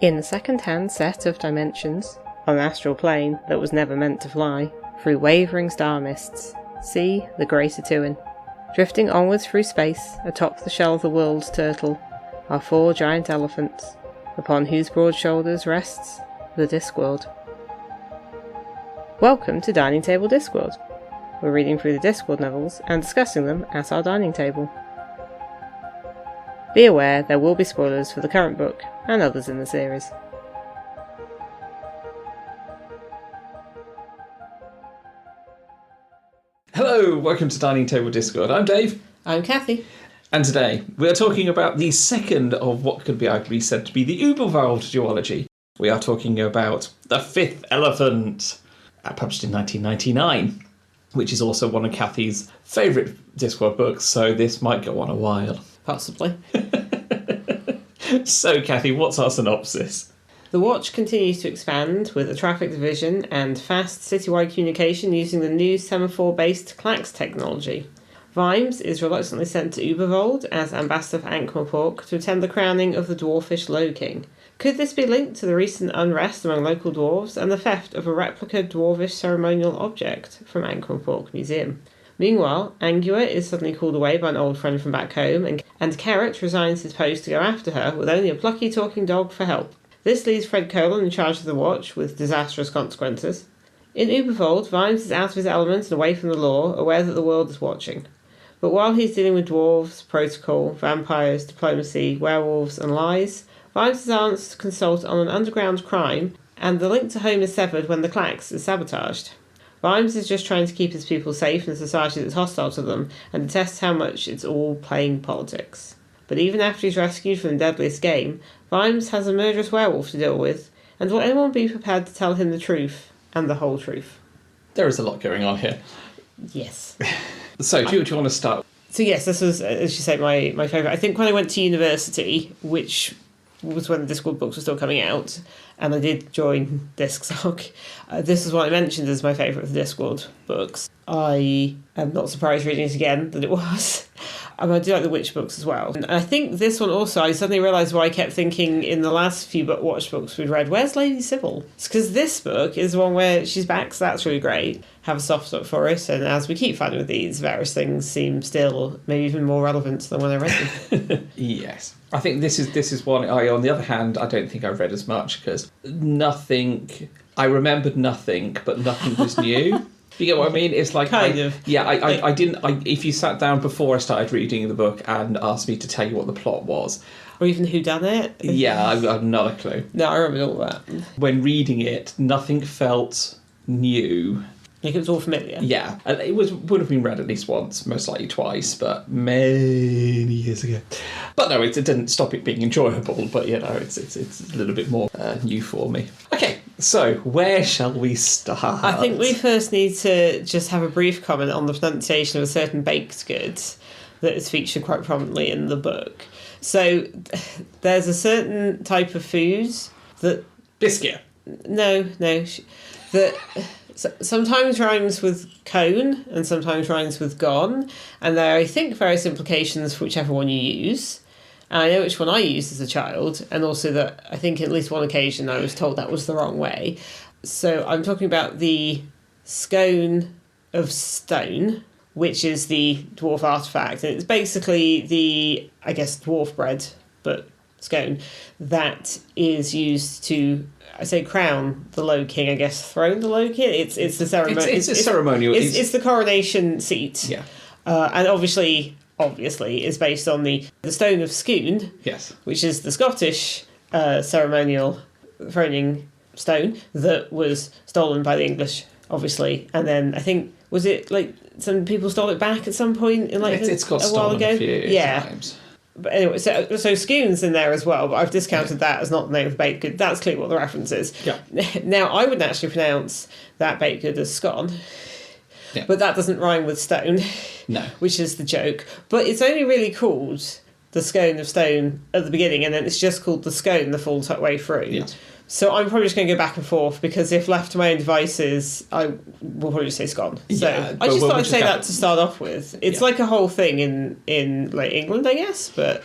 In a second-hand set of dimensions, on an astral plane that was never meant to fly, through wavering star mists, see the Grey Satuin. Drifting onwards through space, atop the shell of the world's turtle, are 4 giant elephants, upon whose broad shoulders rests the Discworld. Welcome to Dining Table Discworld. We're reading through the Discworld novels and discussing them at our dining table. Be aware there will be spoilers for the current book and others in the series. Hello, welcome to Dining Table Discworld. I'm Dave. I'm Kathy. And today we are talking about the second of what could be arguably said to be the Uberwald duology. We are talking about The Fifth Elephant, published in 1999, which is also one of Kathy's favourite Discworld books, so this might go on a while. Possibly. So, Kathy, what's our synopsis? The Watch continues to expand with a traffic division and fast citywide communication using the new semaphore-based Klax technology. Vimes is reluctantly sent to Uberwald as ambassador for Angua to attend the crowning of the dwarfish Low King. Could this be linked to the recent unrest among local dwarves and the theft of a replica dwarvish ceremonial object from Angua Museum? Meanwhile, Angua is suddenly called away by an old friend from back home, and Carrot resigns his post to go after her with only a plucky talking dog for help. This leaves Fred Colon in charge of the Watch, with disastrous consequences. In Uberwald, Vimes is out of his element and away from the law, aware that the world is watching. But while he's dealing with dwarves, protocol, vampires, diplomacy, werewolves and lies, Vimes is asked to consult on an underground crime, and the link to home is severed when the Klax is sabotaged. Vimes is just trying to keep his people safe in a society that's hostile to them, and detests how much it's all playing politics. But even after he's rescued from the deadliest game, Vimes has a murderous werewolf to deal with, and will anyone be prepared to tell him the truth, and the whole truth? There is a lot going on here. Yes. So, do you want to start? So yes, this was, as you say, my favourite. I think when I went to university, which was when the Discworld books were still coming out, and I did join Discsoc, this is what I mentioned as my favourite of the Discworld books. I am not surprised reading it again that it was. I do like the witch books as well. And I think this one also, I suddenly realised why I kept thinking in the last few watch books we'd read, where's Lady Sybil? It's because this book is one where she's back, so that's really great. Have a soft spot for it, and as we keep finding with these, various things seem still maybe even more relevant than when I read them. Yes. I think this is one on the other hand, I don't think I read as much because I remembered nothing, but nothing was new. You get what I mean? It's like kind of. Yeah, I didn't. If you sat down before I started reading the book and asked me to tell you what the plot was, or even who done it. Yeah, I've not a clue. No, I remember all that. When reading it, nothing felt new. Like it was all familiar. Yeah, and it would have been read at least once, most likely twice, but many years ago. But no, it didn't stop it being enjoyable. But it's a little bit more new for me. Okay, so where shall we start? I think we first need to just have a brief comment on the pronunciation of a certain baked good that is featured quite prominently in the book. So there's a certain type of food that biscuit. No, that. Sometimes rhymes with cone and sometimes rhymes with gone, and there are, I think, various implications for whichever one you use. And I know which one I used as a child, and also that I think at least one occasion I was told that was the wrong way. So I'm talking about the scone of stone, which is the dwarf artefact, and it's basically the, I guess, dwarf bread, but scone, that is used to, I say, crown the Low King, I guess, throne the Low King. It's the ceremony. It's a ceremonial. It's the coronation seat. Yeah. And obviously, is based on the stone of Scone. Yes. Which is the Scottish ceremonial throning stone that was stolen by the English, obviously, and then I think was it like some people stole it back at some point in it's got a while ago. A few times. But anyway, so Scoon's in there as well, but I've discounted that as not the name of the baked good. That's clearly what the reference is. Yeah. Now, I would actually pronounce that baked good as scone, but that doesn't rhyme with stone. No. Which is the joke. But it's only really called the scone of stone at the beginning, and then it's just called the scone the full way through. Yes. So I'm probably just going to go back and forth, because if left to my own devices, I will probably just say scone. So yeah, I just thought I'd say that to start off with. It's like a whole thing in like England, I guess, but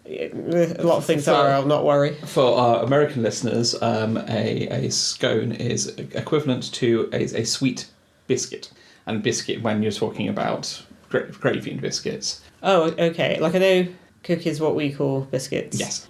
A lot of things are, I'll not worry. For our American listeners, a scone is equivalent to a sweet biscuit. And biscuit when you're talking about gravy and biscuits. Oh, okay. Like I know cookies what we call biscuits. Yes.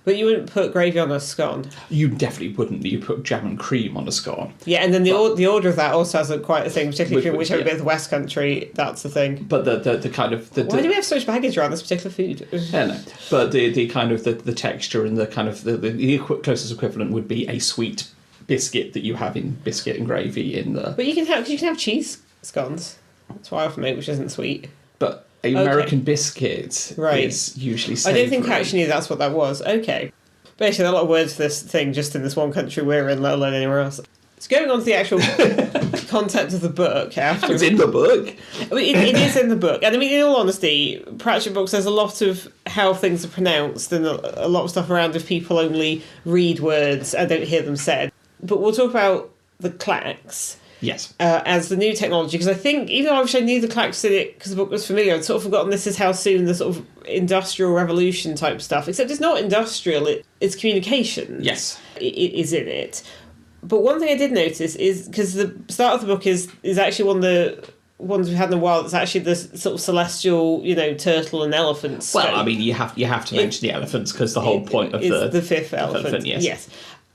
But you wouldn't put gravy on a scone. You definitely wouldn't. You put jam and cream on a scone. Yeah, and then the order of that also has quite a thing, particularly if you're whichever bit of the West Country, that's the thing. But the kind of... Why do we have so much baggage around this particular food? I don't know. But the kind of the texture and the kind of the closest equivalent would be a sweet biscuit that you have in biscuit and gravy in the... But you can have cheese scones. That's what I often make, which isn't sweet. But an American biscuit is usually savoury. I don't think actually that's what that was. Okay. Basically, there are a lot of words for this thing just in this one country we're in, let alone anywhere else. It's going on to the actual concept of the book. It's in the book. I mean, it is in the book. And I mean, in all honesty, Pratchett books, there's a lot of how things are pronounced and a lot of stuff around if people only read words and don't hear them said. But we'll talk about the clacks. Yes. As the new technology, because I think, even though I wish I knew the clacks in it because the book was familiar, I'd sort of forgotten this is how soon the sort of industrial revolution type stuff, except it's not industrial, it's communication. Yes. It is in it. But one thing I did notice is, because the start of the book is actually one of the ones we've had in a while, it's actually the sort of celestial, turtle and elephant scope. Well, I mean, you have to mention the elephants because the whole point of the fifth elephant. Yes.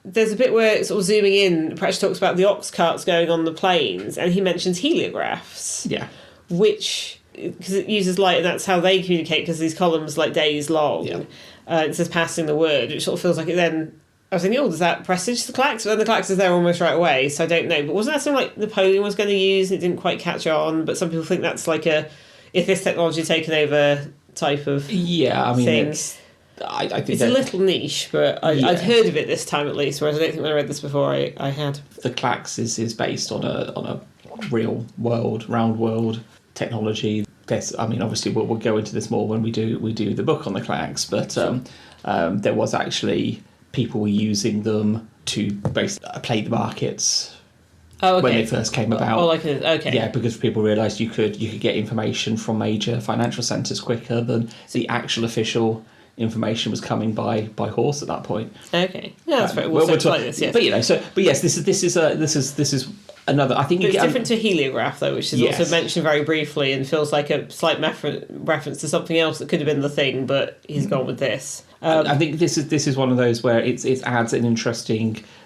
There's a bit where it's sort of zooming in, Pratchett talks about the ox carts going on the plains, and he mentions heliographs. Yeah. Which, because it uses light, and that's how they communicate, because these columns like days long. Yeah. It says passing the word, which sort of feels like it then... I was thinking, does that presage the clacks? But then the clacks is there almost right away, so I don't know. But wasn't that something like Napoleon was going to use, and it didn't quite catch on? But some people think that's like if this technology taken over type of thing. I think it's a little niche, but I'd heard of it this time at least, whereas I don't think when I read this before I had. The clacks is based on a real world, round world technology. I mean, obviously we'll go into this more when we do the book on the clacks, but there was actually people were using them to play the markets. Oh, okay. When they first came about. Okay. Yeah, because people realised you could get information from major financial centres quicker than the actual official information was coming by horse at that point. Okay, yeah, that's right. We'll talk like this, yes. But yes, this is another. I think it's different to heliograph though, which is also mentioned very briefly and feels like a slight reference to something else that could have been the thing, but he's gone with this. I think this is one of those where it adds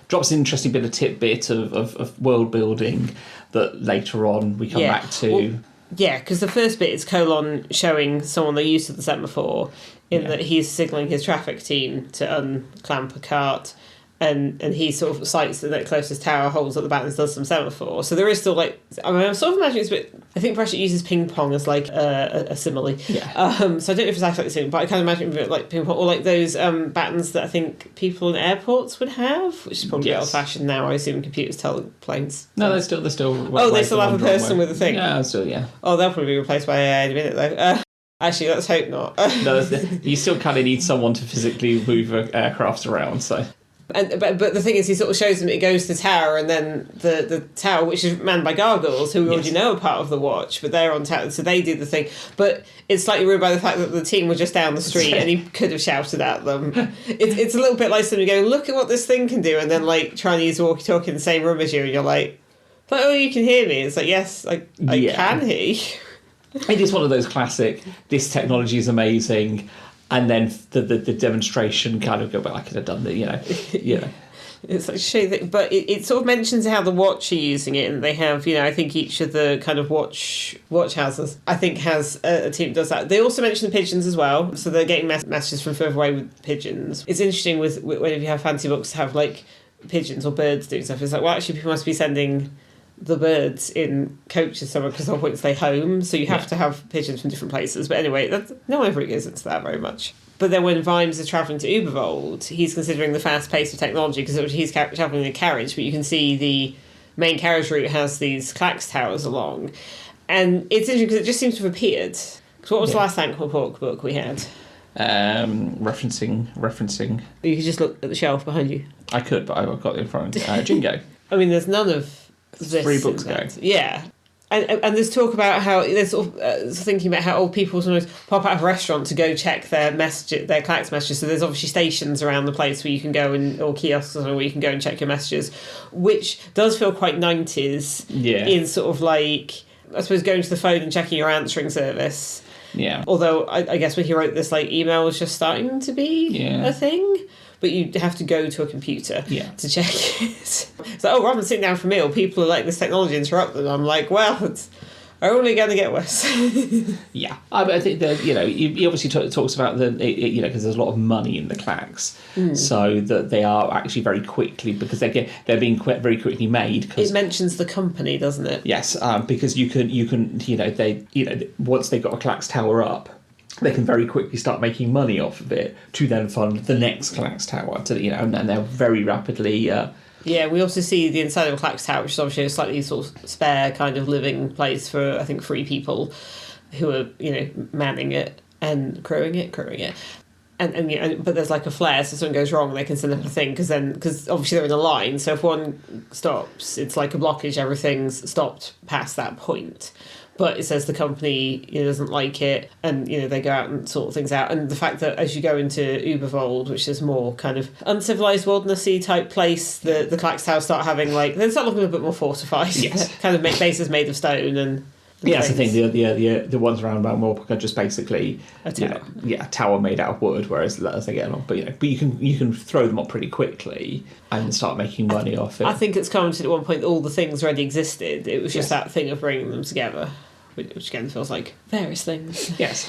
drops an interesting bit of tidbit of world building that later on we come back to. Well, yeah, because the first bit is colon showing someone the use of the semaphore that he's signalling his traffic team to unclamp a cart, and he sort of sights the closest tower, holds up the baton and does some semaphore. So there is still I'm sort of imagining it's a bit... I think Pratchett uses ping pong as a simile. Yeah. So I don't know if it's actually the same, but I kind of imagine it a bit like ping pong, or like those batons that I think people in airports would have, which is probably old fashioned now. I assume computers tell planes. No, they still. They still have a person with a thing. Yeah, still, yeah. Oh, they'll probably be replaced by AI in a minute though. Actually, let's hope not. No, you still kind of need someone to physically move aircraft around, so... But the thing is, he sort of shows them it goes to the tower, and then the tower, which is manned by gargoyles, who we already know are part of the watch, but they're on tower, so they do the thing. But it's slightly ruined by the fact that the team were just down the street, and he could have shouted at them. It's a little bit like somebody going, "Look at what this thing can do," and then trying to use walkie-talkie in the same room as you, and you're like, "Oh, you can hear me." It's like, yes, I can hear you. It is one of those classic, this technology is amazing, and then the demonstration kind of go, well, I could have done that, It's like show that, but it sort of mentions how the watch are using it, and they have, I think each of the kind of watch houses, I think, has a team that does that. They also mention the pigeons as well, so they're getting messages from further away with pigeons. It's interesting with whenever you have fancy books have pigeons or birds doing stuff. It's like, well, actually, people must be sending the birds in coaches somewhere because the whole point is they home, so you have to have pigeons from different places. But anyway, no one ever goes into that very much. But then when Vimes is travelling to Uberwald, he's considering the fast pace of technology because he's travelling in a carriage, but you can see the main carriage route has these clacks towers along. And it's interesting because it just seems to have appeared. Because what was the last Angua book we had? Referencing. You could just look at the shelf behind you. I could, but I've got it in front. Jingo. I mean, there's none of this. 3 books ago. Yeah. And there's talk about how there's sort of thinking about how old people sometimes pop out of a restaurant to go check their Clax messages. So there's obviously stations around the place where you can go or kiosks where you can go and check your messages, which does feel quite 90s. Yeah. In sort of like, I suppose, going to the phone and checking your answering service. Yeah. Although I guess when he wrote this, like, email was just starting to be a thing. But you have to go to a computer to check it. So, rather than sitting down for a meal, people are letting this technology interrupt them. I'm like, well, it's only going to get worse. Yeah. I think that, he obviously talks about because there's a lot of money in the clacks. So that they are actually very quickly, because they're being very quickly made. It mentions the company, doesn't it? Yes, because you can once they've got a clacks tower up, they can very quickly start making money off of it to then fund the next Clax Tower. And they're very rapidly. Yeah, we also see the inside of a Clax Tower, which is obviously a slightly sort of spare kind of living place for, I think, 3 people who are manning it and crewing it. But there's like a flare, so if something goes wrong, they can send up a thing because obviously they're in a line. So if one stops, it's like a blockage. Everything's stopped past that point. But it says the company doesn't like it, and they go out and sort things out. And the fact that as you go into Uberwald, which is more kind of uncivilized wildernessy type place, the Clax Towers start having they start looking a bit more fortified. Yes, kind of bases made of stone and. Yeah, that's the thing. The ones around Mount Morpeth are just basically a tower. A tower made out of wood. Whereas as they get along, but you can throw them up pretty quickly and start making money off it. I think it's commented at one point that all the things already existed. It was just that thing of bringing them together, which again feels like various things. Yes.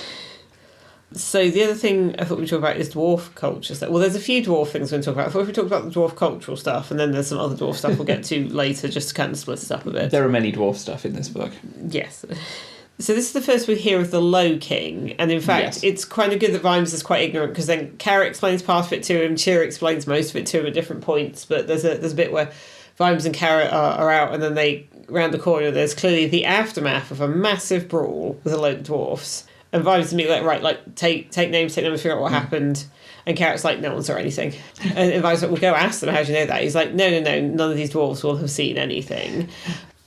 So the other thing I thought we'd talk about is dwarf culture. Well, there's a few dwarf things we're going to talk about. I thought we talked about the dwarf cultural stuff, and then there's some other dwarf stuff we'll get to later, just to kind of split it up a bit. There are many dwarf stuff in this book. Yes. So this is the first we hear of the Low King, and in fact, it's kind of good that Vimes is quite ignorant, because then Carrot explains part of it to him, Cheery explains most of it to him at different points, but there's a bit where Vimes and Carrot are out, and then they round the corner. There's clearly the aftermath of a massive brawl with a load of dwarfs. And Vimes is immediately take names, figure out what happened. And Carrot's like, no one saw anything. And Vimes is like, well, go ask them, how do you know that? He's like, no, none of these dwarves will have seen anything.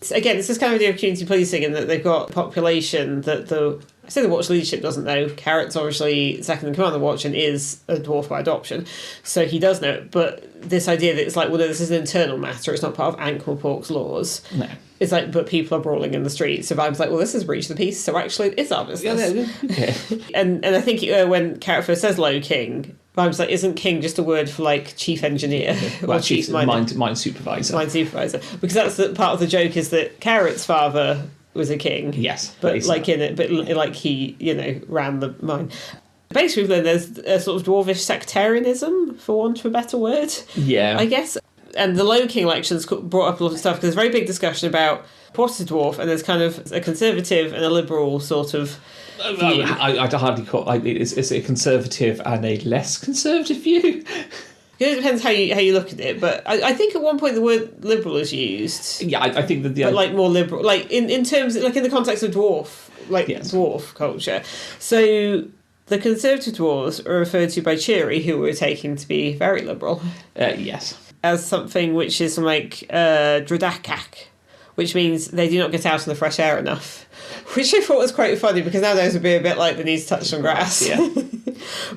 So again, it's this kind of idea of community policing, in that they've got a population that the Watch leadership doesn't know. Carrot's obviously second in command of the Watch and is a dwarf by adoption, so he does know it. But this idea that it's like, well, no, this is an internal matter, it's not part of Ankh-Morpork's laws. No. It's like, but people are brawling in the streets. So Vimes like, well, this is breach of the peace, so actually it is our business. Okay. And I think when Carrot first says Low King, Vimes like, isn't king just a word for like chief engineer or chief mine supervisor? Mine supervisor, because that's the part of the joke, is that Carrot's father was a king. Yes, but he ran the mine. Basically, then there's a sort of dwarvish sectarianism, for want of a better word. Yeah, I guess. And the Low King lections brought up a lot of stuff, because there's a very big discussion about what is a dwarf, and there's kind of a conservative and a liberal sort of view. I'd hardly call it's a conservative and a less conservative view. It depends how you look at it, but I think at one point the word liberal is used. Yeah, I think that but more liberal, in terms, in the context of dwarf, dwarf culture. So the conservative dwarves are referred to by Cheery, who we're taking to be very liberal. Yes. As something which is Dradakak, which means they do not get out in the fresh air enough. Which I thought was quite funny, because nowadays would be a bit like they need to touch some grass. Yeah.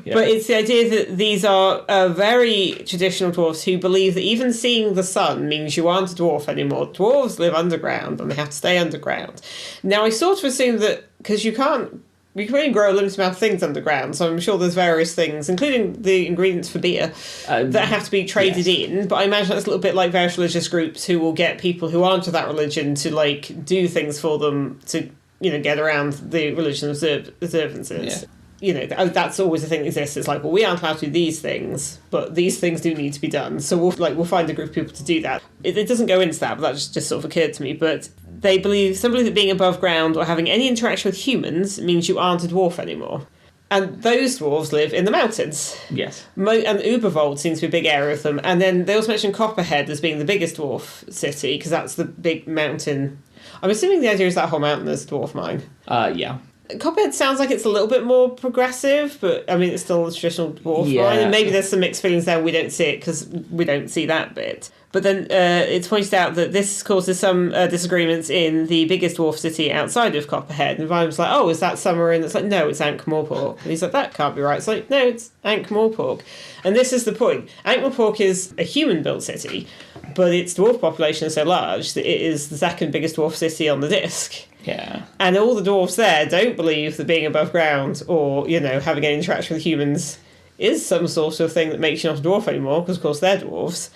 But it's the idea that these are very traditional dwarfs who believe that even seeing the sun means you aren't a dwarf anymore. Dwarves live underground and they have to stay underground. Now, I sort of assume that because you can only grow a limited amount of things underground, so I'm sure there's various things, including the ingredients for beer, that have to be traded in. But I imagine that's a little bit like various religious groups who will get people who aren't of that religion to do things for them to get around the religion observances. Yeah. That's always the thing that exists. It's like, well, we aren't allowed to do these things, but these things do need to be done. So we'll find a group of people to do that. It doesn't go into that, but that just sort of occurred to me. But some believe that being above ground or having any interaction with humans means you aren't a dwarf anymore. And those dwarves live in the mountains. Yes. And Uberwald seems to be a big area of them. And then they also mention Copperhead as being the biggest dwarf city, because that's the big mountain. I'm assuming the idea is that whole mountain is a dwarf mine. Yeah. Copperhead sounds like it's a little bit more progressive, but I mean, it's still a traditional dwarf mine, and maybe there's some mixed feelings there. We don't see it because we don't see that bit. But then it's pointed out that this causes some disagreements in the biggest dwarf city outside of Copperhead. And Vimes like, oh, is that Summer? And it's like, no, it's Ankh-Morpork. And he's like, that can't be right. It's like, no, it's Ankh-Morpork. And this is the point. Ankh-Morpork is a human-built city, but its dwarf population is so large that it is the second biggest dwarf city on the disc. Yeah. And all the dwarves there don't believe that being above ground or, having an interaction with humans is some sort of thing that makes you not a dwarf anymore, because, of course, they're dwarves.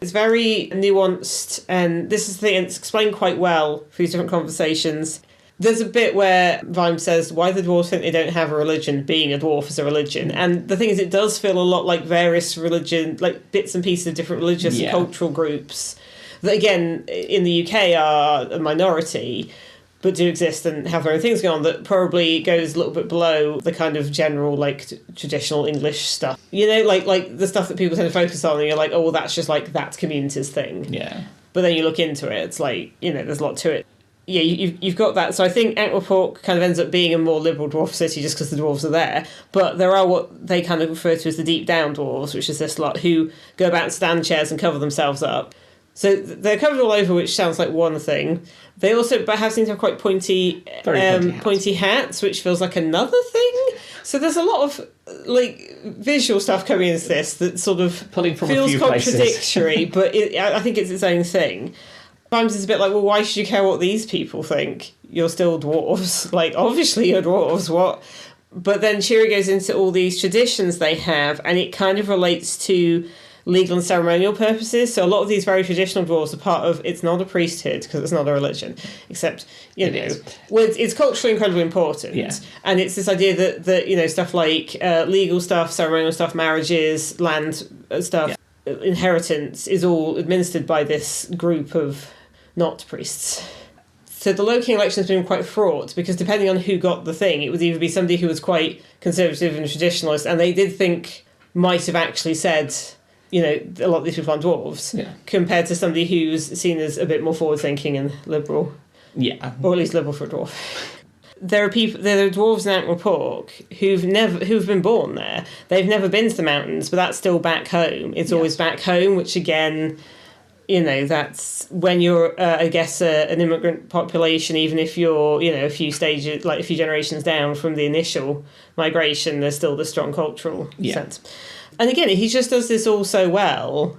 It's very nuanced, and this is the thing, and it's explained quite well through different conversations. There's a bit where Vimes says why the dwarves think they don't have a religion, being a dwarf is a religion. And the thing is, it does feel a lot like various religion, like bits and pieces of different religious and cultural groups that, again, in the UK are a minority, but do exist and have their own things going on, that probably goes a little bit below the kind of general, traditional English stuff. Like the stuff that people tend to focus on, and you're like, oh, well, that's just, that community's thing. Yeah. But then you look into it, it's like, there's a lot to it. Yeah, you've got that. So I think Ankh-Morpork kind of ends up being a more liberal dwarf city just because the dwarves are there. But there are what they kind of refer to as the deep down dwarves, which is this lot who go about in stand chairs and cover themselves up. So they're covered all over, which sounds like one thing. They also seem to have quite pointy hats, which feels like another thing. So there's a lot of visual stuff coming into this that sort of pulling from feels a few contradictory, but I think it's its own thing. Sometimes it's a bit like, well, why should you care what these people think? You're still dwarves. Obviously you're dwarves, what? But then Cheery goes into all these traditions they have, and it kind of relates to legal and ceremonial purposes. So a lot of these very traditional dwarves are part of, it's not a priesthood because it's not a religion, except, it's culturally incredibly important. Yeah. And it's this idea that stuff like legal stuff, ceremonial stuff, marriages, land stuff, inheritance is all administered by this group of not priests. So the Low King election has been quite fraught, because depending on who got the thing, it would either be somebody who was quite conservative and traditionalist, and they did think might have actually said, a lot of these people aren't dwarves, compared to somebody who's seen as a bit more forward-thinking and liberal. Yeah. Or at least liberal for a dwarf. There are dwarves in Ankh-Morpork who've been born there. They've never been to the mountains, but that's still back home. It's always back home, which again, that's when you're, an immigrant population, even if you're, a few stages, a few generations down from the initial migration, there's still the strong cultural sense. And again, he just does this all so well.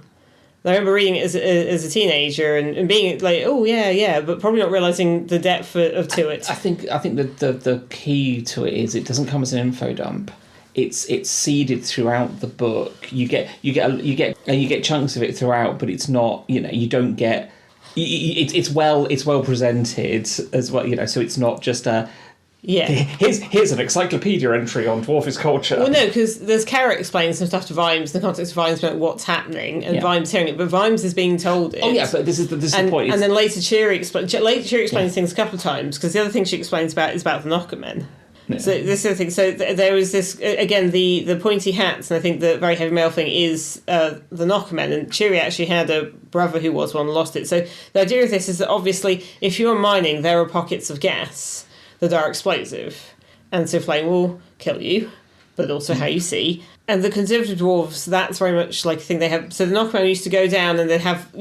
I remember reading it as a teenager and being like, oh, yeah, but probably not realising the depth to it. I think the key to it is it doesn't come as an info dump. It's seeded throughout the book. You get chunks of it throughout, but it's not. You don't get. It's well presented as well. So it's not just a. Yeah. Here's an encyclopedia entry on dwarfist culture. Well, no, because there's Carrot explaining some stuff to Vimes in the context of Vimes about what's happening, and Vimes hearing it, but Vimes is being told it. Oh yeah, but this is the point. And then later Cheery explains things a couple of times, because the other thing she explains about is about the knocker men. Yeah. So this is the thing. So there was this again the pointy hats, and I think the very heavy male thing is the knocker men. And Cheery actually had a brother who was one and lost it. So the idea of this is that obviously if you're mining, there are pockets of gas that are explosive, and so flame will kill you, but also how you see. And the conservative dwarves, that's very much like a thing they have. So the knockmen used to go down and they'd have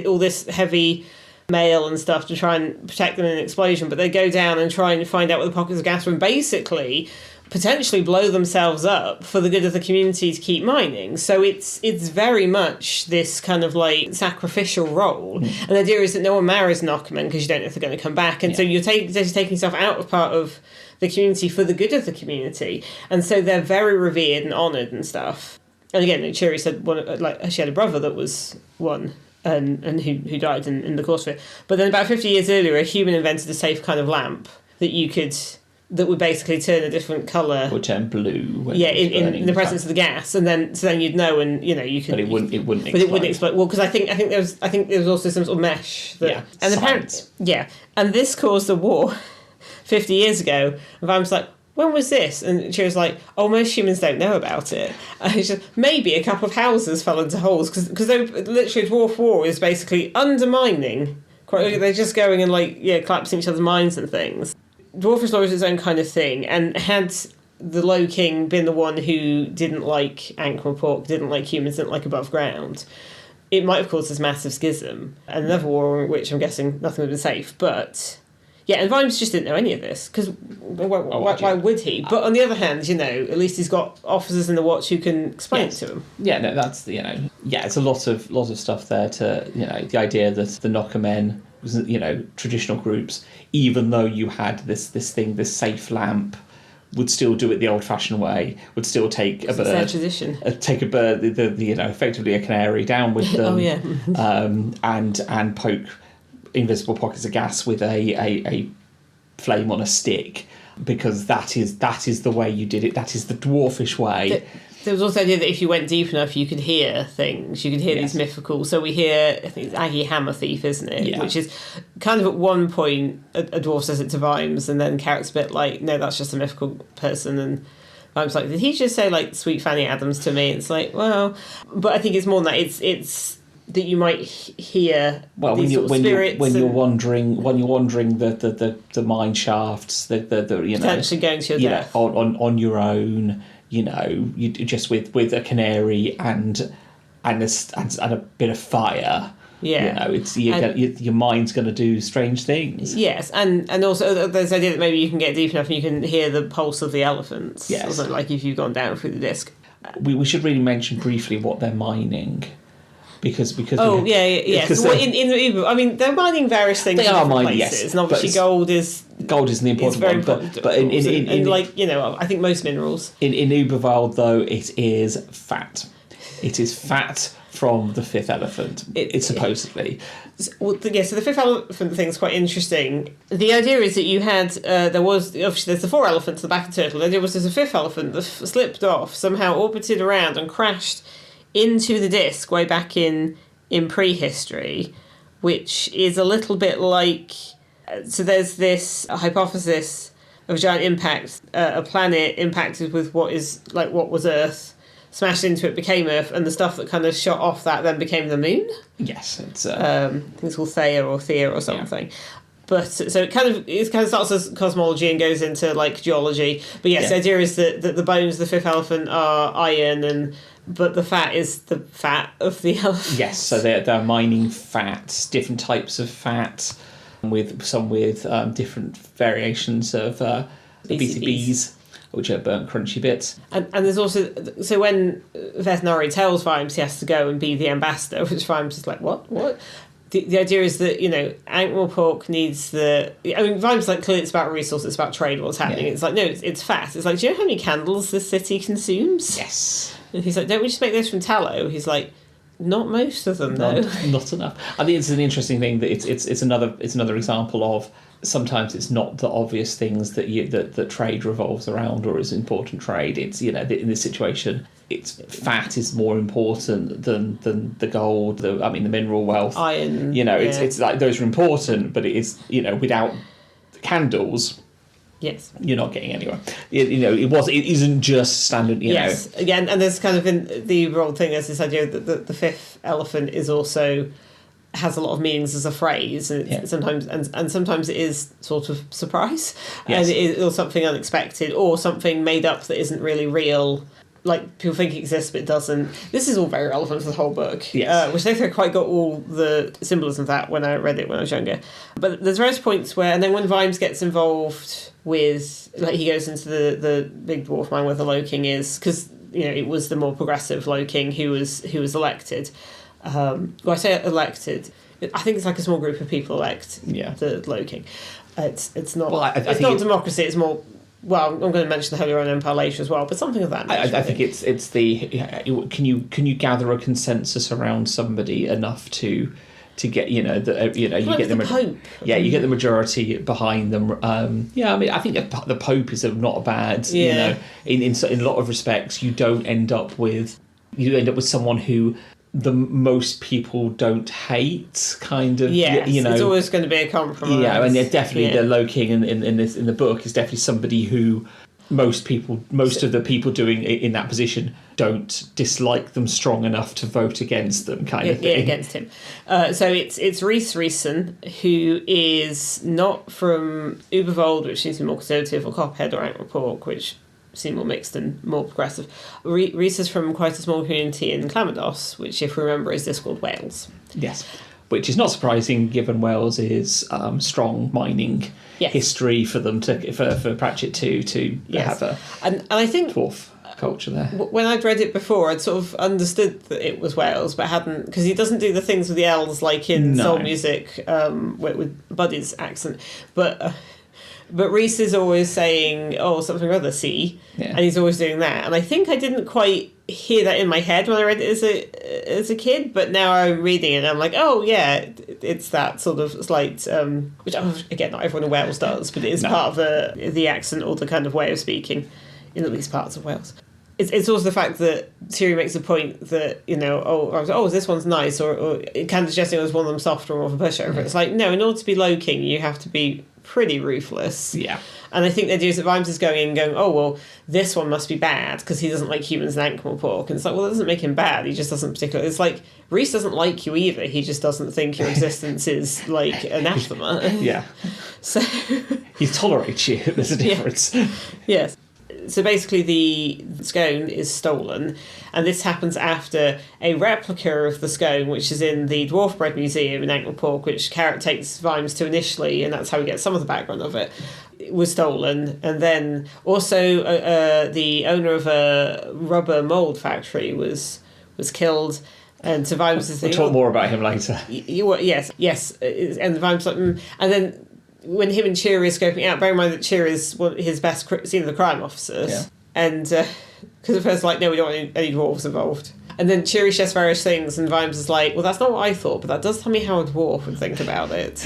all this heavy mail and stuff to try and protect them in an explosion, but they go down and try and find out what the pockets of gas were, and basically potentially blow themselves up for the good of the community to keep mining. So it's very much this kind of sacrificial role. And the idea is that no one marries knockmen because you don't know if they're going to come back, and so you're taking yourself out of part of the community for the good of the community. And so they're very revered and honoured and stuff. And again, Cheery said she had a brother that was one and who died in the course of it. But then about 50 years earlier, a human invented a safe kind of lamp that would basically turn a different colour. Would turn blue. In the presence of the gas, and then you'd know, and you could. But it wouldn't explode. But it wouldn't explode. Well, because I think there was also some sort of mesh. And apparently, and this caused a war 50 years ago. And I was like, when was this? And she was like, oh, most humans don't know about it. And it's just, maybe a couple of houses fell into holes, because literally dwarf war is basically undermining. They're just going and collapsing each other's mines and things. Dwarfish law is its own kind of thing, and had the Low King been the one who didn't like Ankh-Morpork, didn't like humans, didn't like above ground, it might have caused this massive schism. And another war in which I'm guessing nothing would have been safe. But, yeah, and Vimes just didn't know any of this, because why would he? But on the other hand, at least he's got officers in the watch who can explain it to him. Yeah, no, that's, it's a lot of stuff there to, the idea that the Knocker men, traditional groups, even though you had this safe lamp, would still do it the old-fashioned way, would still take a bird. It's their tradition. Take a bird, effectively a canary, down with them. Oh, yeah. And poke invisible pockets of gas with a flame on a stick, because that is the way you did it. That is the dwarfish way. There was also the idea that if you went deep enough, you could hear things. You could hear these mythical. So we hear, I think it's Aggie Hammer Thief, isn't it? Yeah. Which is kind of at one point a dwarf says it to Vimes, and then Carrick's a bit like, no, that's just a mythical person. And Vimes like, did he just say like Sweet Fanny Adams to me? It's like, well, but I think it's more than that. It's that you might hear these spirits when you're wandering the mine shafts, the potentially going to your death on your own. You just with a canary and a bit of fire. Yeah, your mind's going to do strange things. Yes, and also there's the idea that maybe you can get deep enough and you can hear the pulse of the elephants. Yes, or something, like if you've gone down through the disc. We should really mention briefly what they're mining. Because So in the Uber, I mean, they're mining various things. They are mining, places, yes, and obviously gold isn't the important one. But in I think most minerals. In Uberwald, though, it is fat. It is fat from the fifth elephant. It's supposedly. So the fifth elephant thing's quite interesting. The idea is that you had there's the four elephants at the back of the turtle. The idea was there's a fifth elephant that slipped off, somehow orbited around and crashed into the disc way back in prehistory, which is a little bit like... So there's this hypothesis of a giant impact, a planet impacted with what was Earth, smashed into it, became Earth, and the stuff that kind of shot off that then became the moon. Yes, it's... I think it's called Thea or something. Yeah. But so it kind of starts as cosmology and goes into like geology. But yes, the idea is that the bones of the fifth elephant are iron, but the fat is the fat of the elephant. Yes, so they're mining fats, different types of fat, with different variations of BCBs, which are burnt crunchy bits. And there's also, so when Veterinary tells Vimes he has to go and be the ambassador, which Vimes is like, what? The idea is that, Angua pork needs Vimes like, clearly it's about resources, it's about trade, what's happening. Yeah. It's like, no, it's fat. It's like, do you know how many candles this city consumes? Yes. And he's like, don't we just make this from tallow? He's like, not most of them, though. Not enough. I think it's an interesting thing that it's another example of sometimes it's not the obvious things that trade revolves around or is important trade. It's, in this situation, it's fat is more important than the gold, the mineral wealth. Iron. It's like those are important, but it is, without candles... Yes, you're not getting anywhere. It isn't just standard. Yes, again, and there's kind of in the Uberwald thing. There's this idea that the fifth elephant is also has a lot of meanings as a phrase, and sometimes it is sort of surprise, and it is or something unexpected, or something made up that isn't really real. Like, people think it exists, but it doesn't. This is all very relevant for the whole book, which I think I quite got all the symbolism of that when I read it when I was younger. But there's various points where, and then when Vimes gets involved with, like, he goes into the big dwarf mine where the Low King is, because, it was the more progressive Low King who was elected. I say elected. I think it's like a small group of people elect the Low King. It's not. Well, it's not democracy. It's more. Well, I'm going to mention the Holy Roman Empire later as well, but something of that nature. I think it's the can you gather a consensus around somebody enough to get you get the Pope. Yeah, you get the majority behind them. I think the Pope is not bad. Yeah. In a lot of respects, you end up with someone who the most people don't hate, kind of. Yes, it's always going to be a compromise. Yeah, and definitely the Low King in the book is definitely somebody who most of the people doing in that position don't dislike them strong enough to vote against them, kind of thing. Yeah, against him. So it's Rhys Rhysson, who is not from Uberwald, which seems to be more conservative, or Cophead or Angua pork, which seem more mixed and more progressive. Reese is from quite a small community in Clamados, which, if we remember, is Discworld, Wales. Yes, which is not surprising given Wales is strong mining history for them for Pratchett to have a and I think dwarf culture there. When I'd read it before, I'd sort of understood that it was Wales, but hadn't, because he doesn't do the things with the L's like in soul music with Buddy's accent, but Reese is always saying, something or other, see, and he's always doing that, and I think I didn't quite hear that in my head when I read it as a kid, but now I'm reading it and I'm like, it's that sort of slight, which again, not everyone in Wales does, but it is part of the accent or the kind of way of speaking in at least parts of Wales. It's also the fact that Cheery makes a point that, this one's nice, or kind of suggesting it was one of them softer or more of a pushover. Yeah. It's like, no, in order to be low-king, you have to be pretty ruthless. Yeah. And I think the idea is that Vimes is going in and going, this one must be bad because he doesn't like humans and animal pork. And it's like, that doesn't make him bad. He just doesn't particularly... It's like, Reese doesn't like you either. He just doesn't think your existence is, like, anathema. Yeah. So... He tolerates you. There's a difference. Yeah. Yes. So basically the scone is stolen, and this happens after a replica of the scone, which is in the Dwarf Bread Museum in Ankh-Morpork, which Carrot takes Vimes to initially, and that's how we get some of the background of it, was stolen. And then also the owner of a rubber mould factory was killed. And so Vimes is... We'll talk more about him later. Yes. And Vimes like... And then... When him and Cheery are scoping out, bear in mind that Cheery is his best scene of the crime officers. Yeah. And because at first, no, we don't want any dwarves involved. And then Cheery shares various things, and Vimes is like, well, that's not what I thought, but that does tell me how a dwarf would think about it.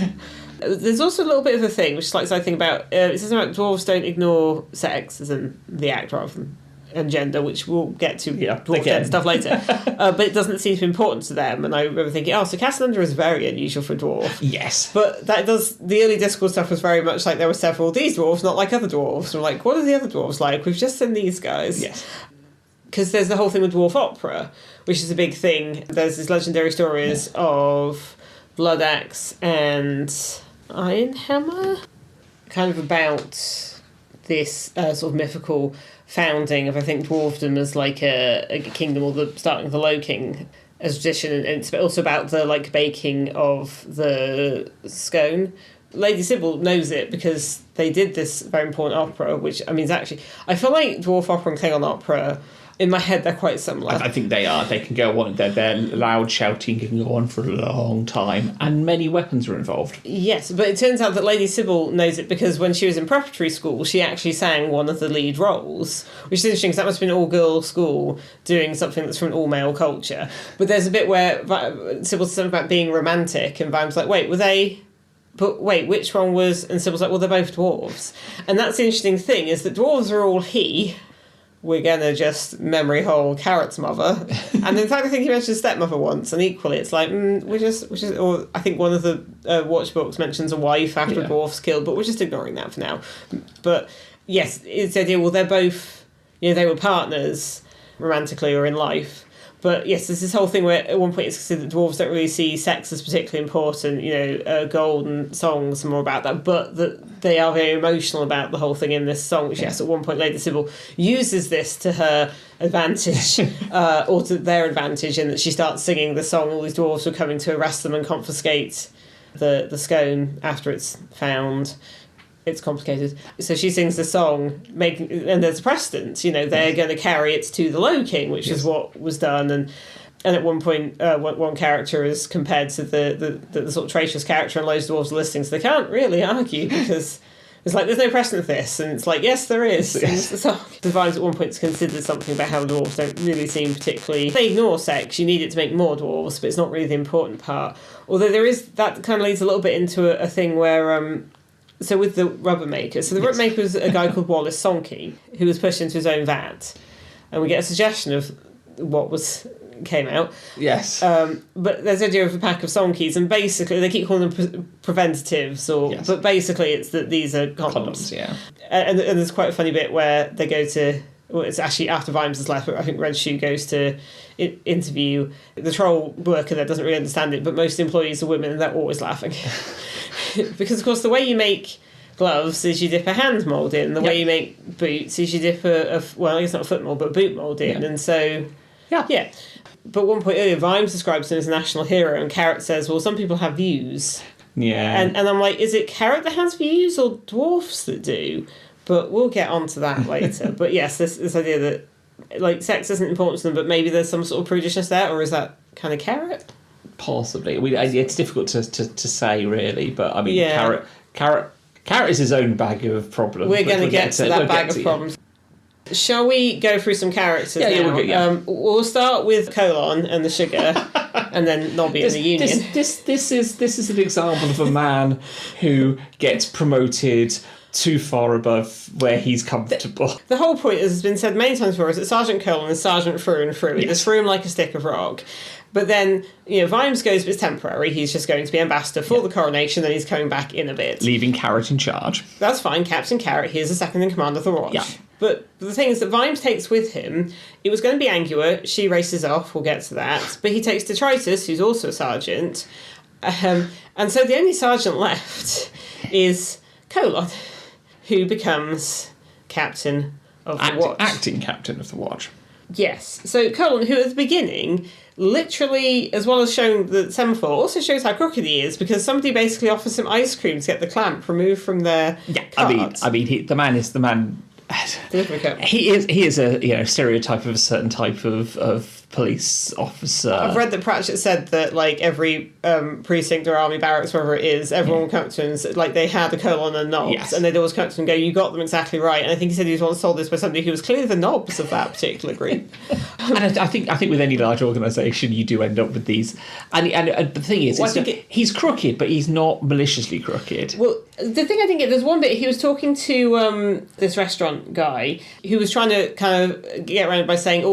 There's also a little bit of a thing, which is like something about, it says about dwarves don't ignore sex, as in the act rather than and gender, which we'll get to dwarf and stuff later. But it doesn't seem to be important to them. And I remember thinking, so Castellandra is very unusual for a dwarf. Yes. But that does... The early Discworld stuff was very much like there were several of these dwarves, not like other dwarves. We're like, what are the other dwarves like? We've just seen these guys. Yes. Because there's the whole thing with dwarf opera, which is a big thing. There's these legendary stories of Blood Axe and Ironhammer, kind of about this sort of mythical founding of, I think, dwarfdom as like a kingdom, or the starting of the low king as tradition, and it's also about the baking of the scone. Lady Sybil knows it because they did this very important opera, which I mean is actually, I feel like dwarf opera and Klingon opera, in my head they're quite similar. I think they are. They can go on. Their loud shouting can go on for a long time, and many weapons are involved. Yes, but it turns out that Lady Sybil knows it because when she was in preparatory school, she actually sang one of the lead roles, which is interesting because that must have been an all-girl school doing something that's from an all-male culture. But there's a bit where Sybil says something about being romantic, and Vimes like, wait, were they... But wait, which one was... And Sybil's like, well, they're both dwarves. And that's the interesting thing, is that dwarves are all he... We're going to just memory hole Carrot's mother. And in fact, I think he mentioned stepmother once, and equally it's like, or I think one of the watch books mentions a wife after a dwarf's killed, but we're just ignoring that for now. But yes, it's the idea, well, they're both, they were partners romantically or in life. But yes, there's this whole thing where at one point it's considered that dwarves don't really see sex as particularly important, gold and songs and more about that, but that they are very emotional about the whole thing in this song, which yes, at one point Lady Sybil uses this to her advantage, or to their advantage, in that she starts singing the song, all these dwarves are coming to arrest them and confiscate the scone after it's found. It's complicated. So she sings the song, and there's a precedent. They're going to carry it to the Low King, which is what was done. And at one point, one character is compared to the sort of traitorous character, and loads of dwarves are listening, so they can't really argue because it's like there's no precedent for this, and it's like yes, there is. Yes. The Vimes at one point considered something about how the dwarves don't really seem particularly. They ignore sex. You need it to make more dwarves, but it's not really the important part. Although there is that kind of leads a little bit into a thing where. So with the rubber maker. So the rubber maker was a guy called Wallace Sonke, who was pushed into his own vat. And we get a suggestion of what came out. Yes. But there's the idea of a pack of Sonkies, and basically they keep calling them preventatives, but basically it's that these are condoms. Yeah. And there's quite a funny bit where they go to... Well, it's actually after Vimes has left, but I think Red Shoe goes to interview the troll worker that doesn't really understand it, but most employees are women, and they're always laughing. Because, of course, the way you make gloves is you dip a hand mould in. The way you make boots is you dip well, I guess not a foot mould, but a boot mould in. And so, yeah. But one point earlier, Vimes describes him as a national hero, and Carrot says, well, some people have views. Yeah. And I'm like, is it Carrot that has views or dwarfs that do? But we'll get onto that later. But yes, this idea that, like, sex isn't important to them, but maybe there's some sort of prudishness there, or is that kind of Carrot? Possibly. It's difficult to say, really, but I mean, Carrot is his own bag of problems. We're going to get to that bag of problems. Shall we go through some characters now? We'll start with Colon and the sugar, and then Nobby and the Union. This is an example of a man who gets promoted too far above where he's comfortable. The whole point, as has been said many times before, is that Sergeant Colon is Sergeant through and through. He just threw him like a stick of rock. But then, Vimes goes, but it's temporary. He's just going to be ambassador for the coronation, then he's coming back in a bit. Leaving Carrot in charge. That's fine. Captain Carrot, here's the second in command of the watch. Yeah. But the thing is that Vimes takes with him, it was going to be Angua, she races off, we'll get to that, but he takes detritus, who's also a sergeant, and so the only sergeant left is Colon, who becomes captain of the watch. Acting captain of the watch. Yes. So Colon, who at the beginning, literally, as well as showing the semaphore, also shows how crooked he is, because somebody basically offers him ice cream to get the clamp removed from their cart. I mean, the man. He is a stereotype of a certain type of police officer. I've read that Pratchett said that, like, every precinct or army barracks, wherever it is, everyone would come up to him and, like, they had a colon and knobs, and they'd always come up to him and go, you got them exactly right. And I think he said he was once told this by somebody who was clearly the knobs of that particular group. And I think with any large organisation, you do end up with these. And the thing is, he's crooked, but he's not maliciously crooked. Well, the thing I think, there's one bit, he was talking to this restaurant guy who was trying to kind of get around it by saying,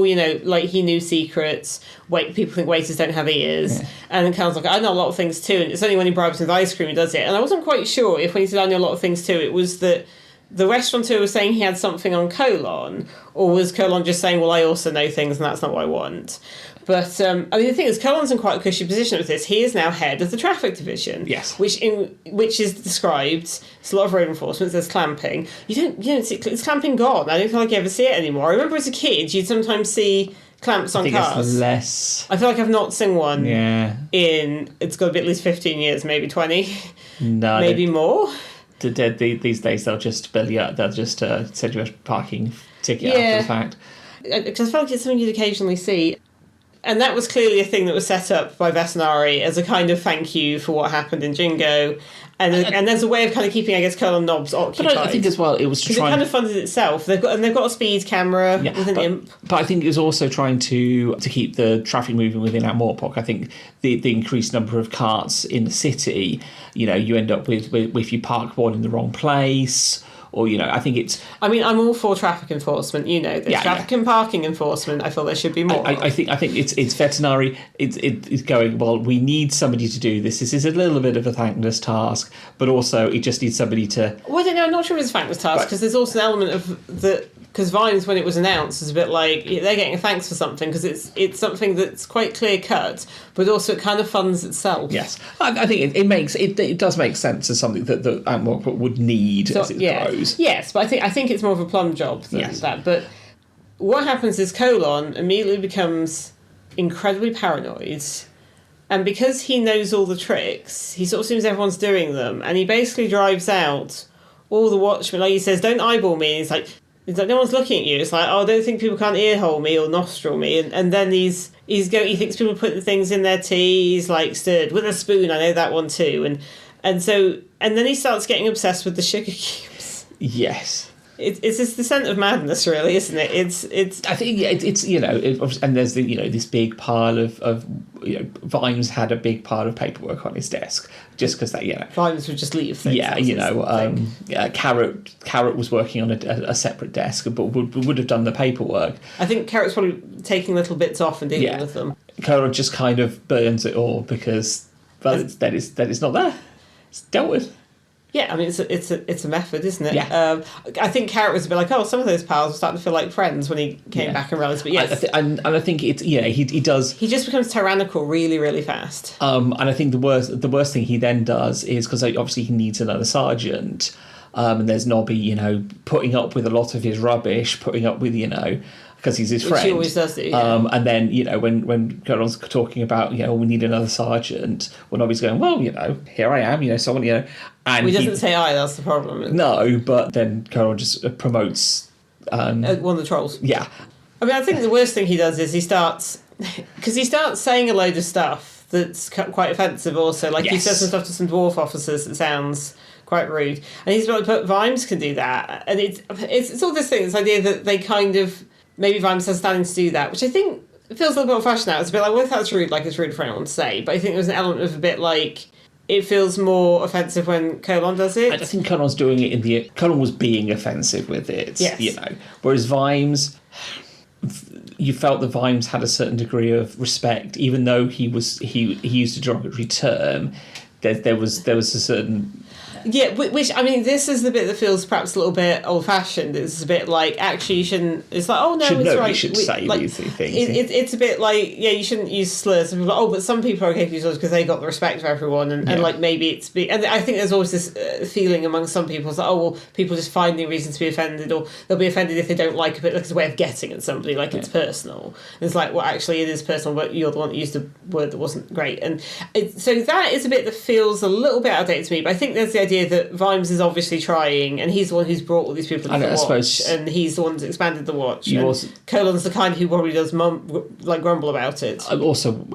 like, he knew secrets, people think waiters don't have ears, and then Carl's like, I know a lot of things too, and it's only when he bribes with ice cream he does it. And I wasn't quite sure if when he said I know a lot of things too, it was that the restaurateur was saying he had something on Colon, or was Colon just saying, well, I also know things and that's not what I want. But, the thing is, Colon's in quite a cushy position with this. He is now head of the traffic division. Yes. Which is described, it's a lot of road enforcement, there's clamping. You don't see, it's clamping gone. I don't feel like you ever see it anymore. I remember as a kid, you'd sometimes see clamps on cars. It's less. I feel like I've not seen one it's got to be at least 15 years, maybe 20. No. Maybe more. These days they'll just send you a parking ticket after the fact. Because I feel like it's something you'd occasionally see. And that was clearly a thing that was set up by Vetinari as a kind of thank you for what happened in Jingo. And there's a way of kind of keeping, I guess, Colonel Nobbs occupied. But I think as well it was to try. It kind of funded itself. They've got a speed camera with an imp. But I think it was also trying to keep the traffic moving within Morpok. I think the increased number of carts in the city, you end up with if you park one in the wrong place. Or, I think it's... I mean, I'm all for traffic enforcement, this. Traffic and parking enforcement, I feel there should be more. I think it's Vetinari. It's going, well, we need somebody to do this. This is a little bit of a thankless task, but also it just needs somebody to... Well, I don't know, I'm not sure it's a thankless task, because there's also an element of the... Because Vimes, when it was announced, is a bit like, they're getting a thanks for something, because it's something that's quite clear-cut, but also it kind of funds itself. Yes. I think it does make sense as something that Morpok would need as it grows. Yes, but I think it's more of a plum job than that. But what happens is Colon immediately becomes incredibly paranoid, and because he knows all the tricks, he sort of assumes everyone's doing them, and he basically drives out all the watchmen. Like, he says, don't eyeball me, and he's like, no one's looking at you. It's like, I don't think people can't earhole me or nostril me. And then he thinks people are putting things in their tea. He's like, stirred with a spoon. I know that one too. And then he starts getting obsessed with the sugar cubes. Yes. It's this descent of madness, really, isn't it? It's. I think it's and there's this big pile of Vimes had a big pile of paperwork on his desk just because Vimes would just leave things. Carrot was working on a separate desk, but would have done the paperwork. I think Carrot's probably taking little bits off and dealing with them. Carrot just kind of burns it all because that is not there. It's dealt with. Yeah, I mean, it's a method, isn't it? Yeah. I think Carrot was a bit like, some of those pals were starting to feel like friends when he came back and realised. But yes, I think it's he does. He just becomes tyrannical really, really fast. And I think the worst thing he then does is, because obviously he needs another sergeant. And there's Nobby, putting up with a lot of his rubbish, putting up with, because he's his friend. Which he always does do, yeah. And then, when Colonel's talking about, we need another sergeant, well, Nobby's going, well, here I am, someone, and he doesn't say I, that's the problem. No, but then Colonel just promotes... one of the trolls. Yeah. I mean, I think the worst thing he does is he starts saying a load of stuff that's quite offensive also. Like, he says some stuff to some dwarf officers that sounds quite rude. And he's like, but Vimes can do that. And it's all this thing, this idea that they kind of... Maybe Vimes has standing to do that, which I think feels a little bit old-fashioned now. It's a bit like, well, if that's rude, like, it's rude for anyone to say. But I think there's an element of a bit like... It feels more offensive when Colon does it. I think Colon's doing it Colon was being offensive with it, yes. Whereas Vimes... You felt that Vimes had a certain degree of respect, even though he used a derogatory term. There was a certain... Yeah, which, I mean, this is the bit that feels perhaps a little bit old-fashioned. It's a bit like, actually, you shouldn't... It's like, oh, no, it's right. You should say these things. It's a bit like, yeah, you shouldn't use slurs. And people are like, oh, but some people are okay to use slurs because they got the respect of everyone. And like, maybe it's... And I think there's always this feeling among some people. It's like, oh, well, people just find a reason to be offended, or they'll be offended if they don't like it, but it's a way of getting at somebody, like it's personal. And it's like, well, actually, it is personal, but you're the one that used a word that wasn't great. And so that is a bit that feels a little bit outdated to me, but I think there's the idea that Vimes is obviously trying, and he's the one who's brought all these people to the watch, and he's the one who's expanded the watch. Colon's the kind who probably does grumble about it. Also,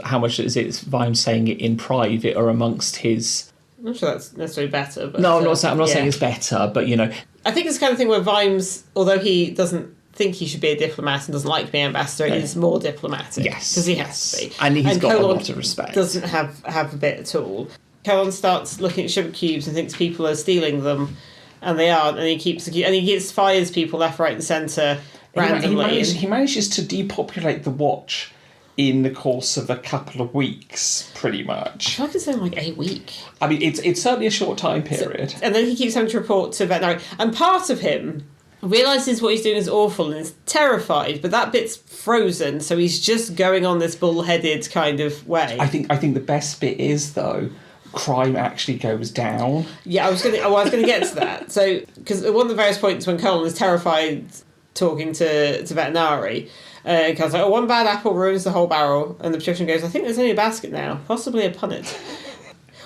how much is it Vimes saying it in private or amongst his... I'm not sure that's necessarily better. But, no, I'm not saying it's better, but I think it's the kind of thing where Vimes, although he doesn't think he should be a diplomat and doesn't like being ambassador, is more diplomatic. Yes. Because he has to be. And he's got a lot of respect. Doesn't have a bit at all. Colin starts looking at sugar cubes and thinks people are stealing them, and they aren't. And he fires people left, right, and centre randomly. He manages to depopulate the watch in the course of a couple of weeks, pretty much. I feel like it's only like a week. I mean, it's certainly a short time period. And then he keeps having to report to veterinary, and part of him realises what he's doing is awful and is terrified, but that bit's frozen, so he's just going on this bullheaded kind of way. I think the best bit is, though, crime actually goes down. Yeah, I was going to get to that. So, because at one of the various points when Colin is terrified talking to veterinary, Colin's like, one bad apple ruins the whole barrel, and the patrician goes, I think there's only a basket now, possibly a punnet.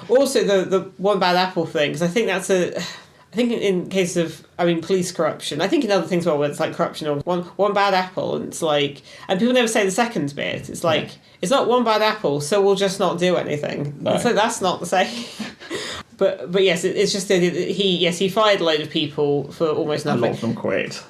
Also, the one bad apple thing, because I think that's I think in case of, police corruption, I think in other things, well, where it's like corruption or one bad apple, and it's like, and people never say the second bit. It's like, it's not one bad apple, so we'll just not do anything. No. So that's not the same. but yes, it's just that he fired a load of people for almost nothing. A lot of them quit.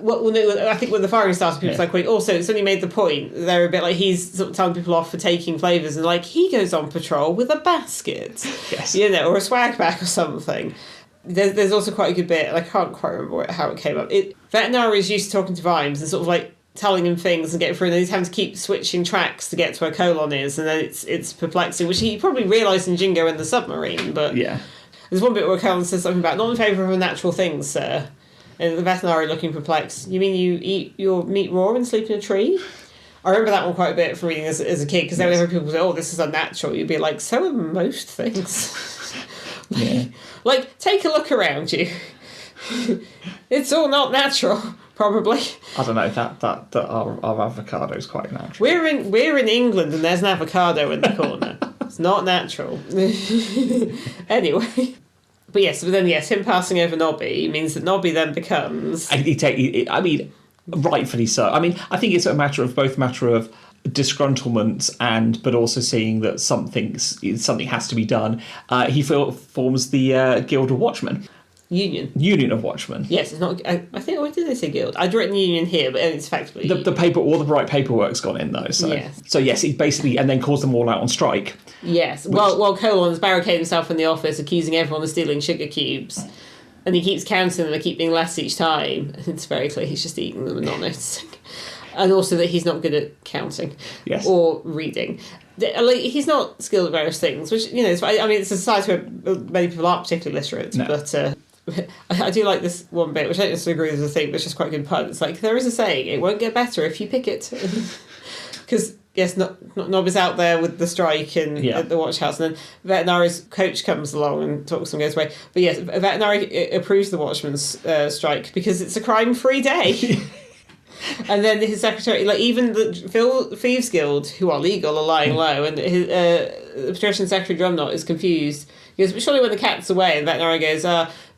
Well, no, I think when the firing started, people started quitting. Also, it's only made the point, they're a bit like, he's sort of telling people off for taking flavours, and like, he goes on patrol with a basket. Yes. Or a swag bag or something. There's also quite a good bit, and I can't quite remember how it came up. Veterinary is used to talking to Vimes and sort of like telling him things and getting through, and then he's having to keep switching tracks to get to where Colon is, and then it's perplexing, which he probably realised in Jingo in the submarine, but yeah. There's one bit where Colon says something about, not in favour of unnatural things, sir. And the veterinary looking perplexed. You mean you eat your meat raw and sleep in a tree? I remember that one quite a bit from reading as a kid, because whenever people say, oh, this is unnatural, you'd be like, so are most things. Like, take a look around you. It's all not natural, probably. I don't know, that our avocado is quite natural. We're in England and there's an avocado in the corner. It's not natural. Anyway. But yes, him passing over Nobby means that Nobby then becomes... rightfully so. I think it's a matter of disgruntlement but also seeing that something has to be done. He forms the Guild of Watchmen. Union of Watchmen. Yes, it's not... I think... Why did they say guild? I'd written union here, but it's effectively... The paper... All the right paperwork's gone in, though, so... Yes. So, yes, he basically... And then calls them all out on strike. Yes. While Colon's barricaded himself in the office, accusing everyone of stealing sugar cubes. And he keeps counting them, they keep being less each time. And it's very clear he's just eating them and not noticing. And also that he's not good at counting. Yes. Or reading. He's not skilled at various things, which, it's a society where many people aren't particularly literate, no. But... I do like this one bit, which I don't necessarily agree with the thing, but it's just quite a good pun. It's like, there is a saying, it won't get better if you pick it. Because yes, Nobby's out there with the strike at the watch house, and then Veterinary's coach comes along and talks to him and goes away. But yes, Veterinary approves the watchman's strike because it's a crime-free day. And then his secretary, like even the Thieves Guild, who are legal, are lying low, and his patrician secretary Drumknot is confused. He goes, but surely when the cat's away, and Veterinary goes,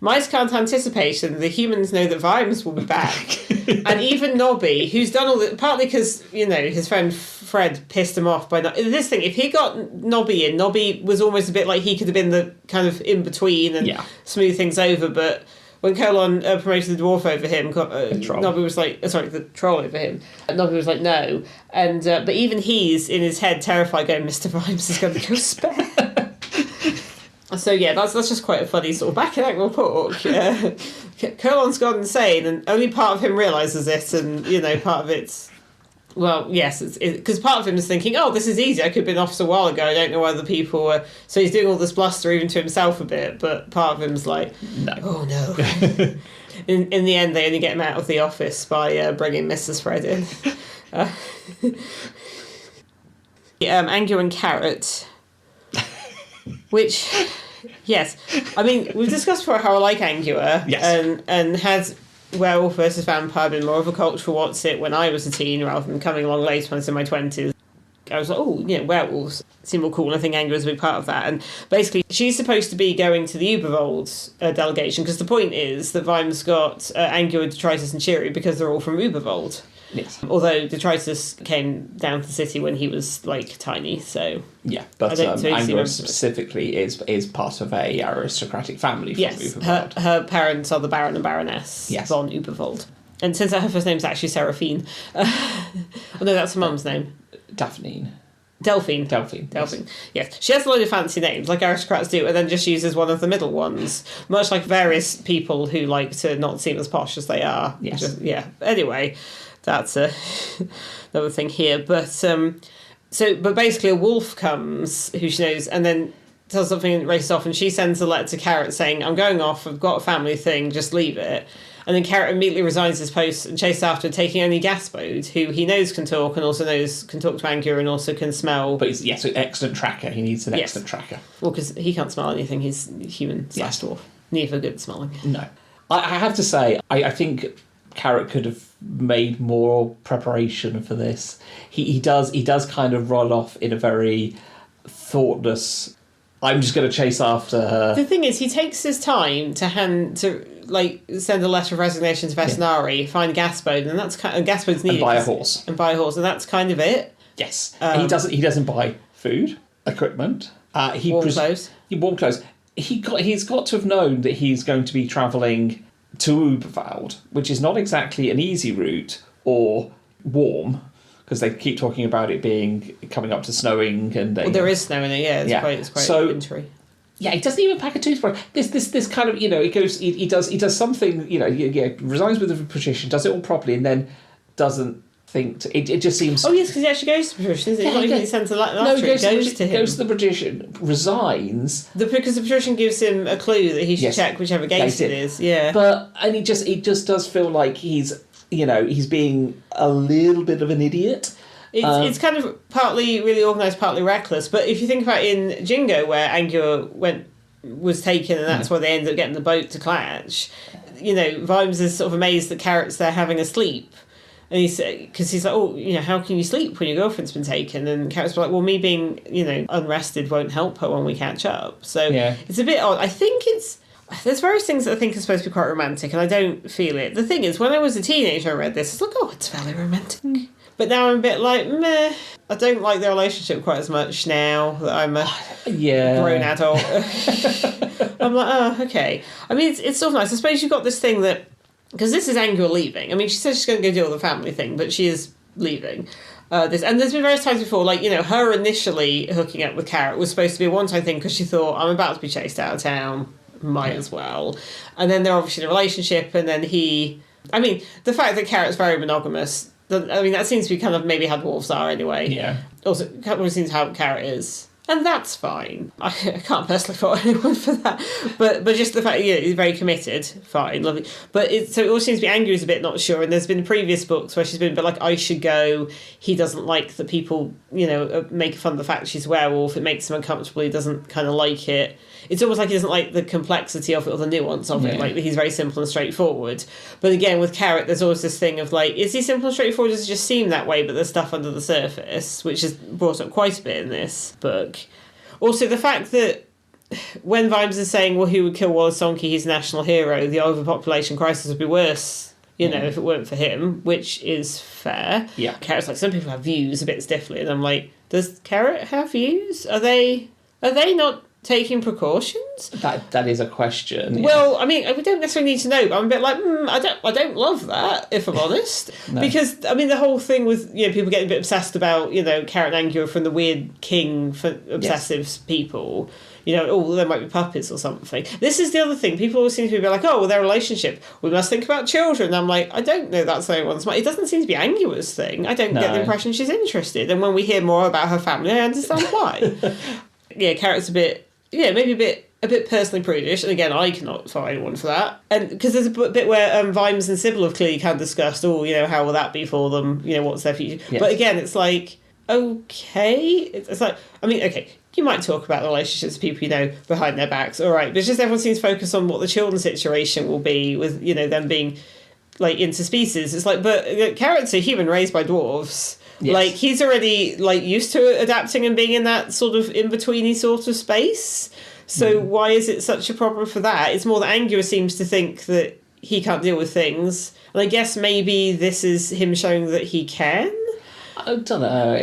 mice can't anticipate, and the humans know that Vimes will be back. And even Nobby, who's done all that, partly because, his friend Fred pissed him off by this thing, if he got Nobby in, Nobby was almost a bit like he could have been the kind of in-between and smooth things over, but when Colon promoted the dwarf over him, Nobby was like, the troll over him. Nobby was like, no. And but even he's in his head terrified, going, Mr. Vimes is going to go spare. So yeah, that's just quite a funny sort of back in Act report. Colon's gone insane, and only part of him realises it, and part of it's. Well, yes, because part of him is thinking, oh, this is easy. I could have been off a while ago. I don't know why other people were. So he's doing all this bluster even to himself a bit, but part of him's like, no. Oh, no. in the end, they only get him out of the office by bringing Mrs. Fred in. Angua and Carrot, which, yes. I mean, we've discussed before how I like Angua. Yes. And has werewolf versus vampire been more of a cultural what's it when I was a teen rather than coming along later when I was in my 20s. I was like, werewolves seem more cool, and I think Angua is a big part of that. And basically, she's supposed to be going to the Uberwald delegation, because the point is that Vimes got Angua, Detritus and Cheery because they're all from Uberwald. Yes. Although Detritus came down to the city when he was, tiny, so... Yeah, but Angua specifically is part of a aristocratic family from Uberwald. Her parents are the Baron and Baroness von Uberwald. And since her first name's actually Seraphine... no, that's her mum's name. Delphine. Yes. She has a load of fancy names, like aristocrats do, and then just uses one of the middle ones. Much like various people who like to not seem as posh as they are. Yes. Anyway... That's another thing here. But but basically a wolf comes, who she knows, and then tells something and races off, and she sends a letter to Carrot saying, I'm going off, I've got a family thing, just leave it. And then Carrot immediately resigns his post and chases after, taking only Gaspode, who he knows can talk, and also can talk to Angua, and also can smell. But he's an excellent tracker. He needs an excellent tracker. Well, because he can't smell anything. He's human / dwarf. Neither good smelling. No. I have to say, I think Carrot could have made more preparation for this. He does kind of run off in a very thoughtless, I'm just going to chase after her. The thing is, he takes his time to send a letter of resignation to Vetinari, find Gaspode, and that's kind of Gaspode's needed. And buy a horse, and that's kind of it. Yes. He doesn't buy food, equipment. Warm clothes. He's got to have known that he's going to be travelling to Uberwald, which is not exactly an easy route or warm, because they keep talking about it coming up to snowing, and there is snow in it. It's quite wintry. Yeah, he doesn't even pack a toothbrush. This kind of he does something, resigns with the patrician, does it all properly, and then doesn't think it just seems. Oh yes, because he actually goes to the patrician. He's not even sent a letter. No, he goes to him. Goes to the patrician, resigns. Because the patrician gives him a clue that he should check whichever gate it is. Yeah. And it just does feel like he's being a little bit of an idiot. It's kind of partly really organised, partly reckless. But if you think about in Jingo, where Angua was taken, and that's why they ended up getting the boat to Clatch, Vimes is sort of amazed that Carrot's there having a sleep. And he's like, how can you sleep when your girlfriend's been taken? And Carrot's like, well, me being, unrested won't help her when we catch up. So it's a bit odd. I think there's various things that I think are supposed to be quite romantic, and I don't feel it. The thing is, when I was a teenager, I read this, I was like, it's fairly romantic. But now I'm a bit like, meh. I don't like their relationship quite as much now that I'm a grown adult. I'm like, okay. I mean, it's sort of nice. I suppose you've got this thing that, because this is Angua leaving. I mean, she says she's going to go do all the family thing, but she is leaving. And there's been various times before, her initially hooking up with Carrot was supposed to be a one-time thing because she thought, I'm about to be chased out of town, might as well. And then they're obviously in a relationship, and then the fact that Carrot's very monogamous, that seems to be kind of maybe how dwarves are anyway. Yeah. Also, kind of seems how Carrot is. And that's fine. I can't personally fault anyone for that. But just the fact, he's very committed, fine, lovely. But it all seems to be Angua's a bit not sure. And there's been previous books where she's been a bit like, I should go. He doesn't like that people, make fun of the fact she's a werewolf. It makes him uncomfortable. He doesn't kind of like it. It's almost like he doesn't like the complexity of it or the nuance of it. Like, he's very simple and straightforward. But again, with Carrot, there's always this thing of like, is he simple and straightforward? Does it just seem that way? But there's stuff under the surface, which is brought up quite a bit in this book. Also, the fact that when Vimes is saying, well, who would kill Wallace Donkey, he's a national hero, the overpopulation crisis would be worse, if it weren't for him, which is fair. Yeah. Carrot's like, some people have views a bit stiffly, and I'm like, does Carrot have views? Are they not taking precautions? That is a question. Yeah. Well, I mean, we don't necessarily need to know, but I'm a bit like, I don't love that, if I'm honest. No. Because, I mean, the whole thing with, people getting a bit obsessed about, Carrot and Angua from the weird king for obsessive people. There might be puppets or something. This is the other thing. People always seem to be like, oh, well, their relationship, we must think about children. And I'm like, I don't know that's anyone's mind. It doesn't seem to be Angua's thing. I don't get the impression she's interested. And when we hear more about her family, I understand why. Carrot's a bit... maybe a bit personally prudish, and again, I cannot find one for that. And because there's a bit where Vimes and Sybil have clearly kind of discussed, how will that be for them? What's their future? Yes. But again, it's like, okay, it's like, I mean, okay, you might talk about the relationships of people behind their backs, all right, but it's just everyone seems to focus on what the children's situation will be with them being like interspecies. It's like, but Carrot's a human raised by dwarves. Yes. Like, he's already, like, used to adapting and being in that sort of in-betweeny sort of space. So why is it such a problem for that? It's more that Angua seems to think that he can't deal with things. And I guess maybe this is him showing that he can? I don't know.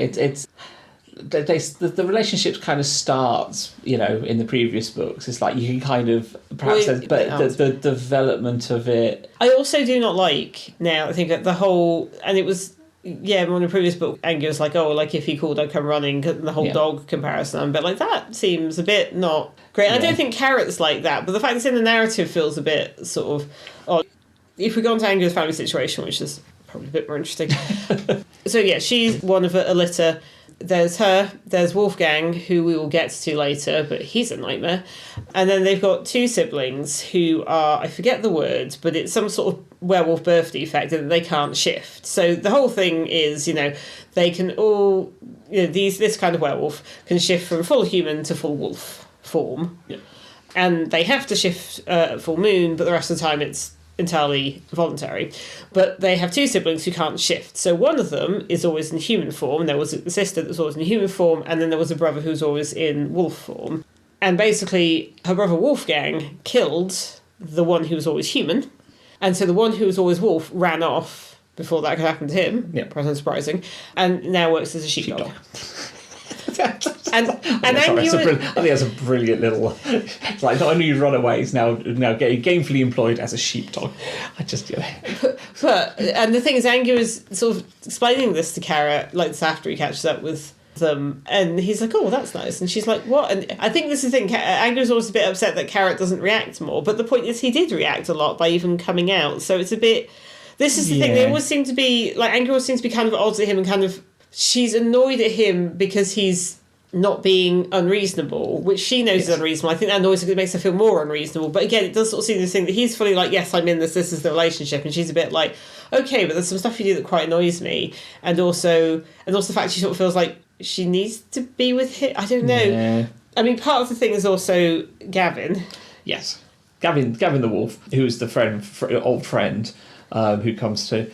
The relationship kind of starts, in the previous books. It's like you can kind of perhaps, but the development of it. I also do not like now. I think that the whole, and it was. Yeah, in the previous book, Angua was like, oh, like, if he called, I'd come running, the whole dog comparison. But, like, that seems a bit not great. Yeah. I don't think Carrot's like that, but the fact it's in the narrative feels a bit sort of odd. If we go on to Angua's family situation, which is probably a bit more interesting. So, she's one of a litter. There's her, there's Wolfgang, who we will get to later, but he's a nightmare. And then they've got two siblings who are, I forget the word, but it's some sort of werewolf birth defect that they can't shift. So the whole thing is, they can all, this kind of werewolf can shift from full human to full wolf form. Yeah. And they have to shift at full moon, but the rest of the time it's entirely voluntary. But they have two siblings who can't shift. So one of them is always in human form. There was a sister that was always in human form, and then there was a brother who was always in wolf form. And basically, her brother Wolfgang killed the one who was always human. And so the one who was always wolf ran off before that could happen to him. Yeah. Present surprising. And now works as a sheepdog. And I think that's a brilliant little. It's like, not only run away, he's now getting gainfully employed as a sheepdog. But and the thing is, Angua is sort of explaining this to Carrot, like this after he catches up with them, and he's like, "Oh, that's nice," and she's like, "What?" And I think this is the thing. Angua's always a bit upset that Carrot doesn't react more, but the point is, he did react a lot by even coming out. So it's a bit. This is the thing. They always seem to be like Angua always seems to be kind of at odds with him, and kind of. She's annoyed at him because he's not being unreasonable, which she knows is unreasonable. I think that annoys her, it makes her feel more unreasonable. But again, it does sort of seem this thing that he's fully like, yes, I'm in this is the relationship, and she's a bit like, okay, but there's some stuff you do that quite annoys me, and also the fact she sort of feels like she needs to be with him. I don't know. Yeah. I mean, part of the thing is also Gavin. Yes, Gavin the wolf, who is the old friend. Who comes to,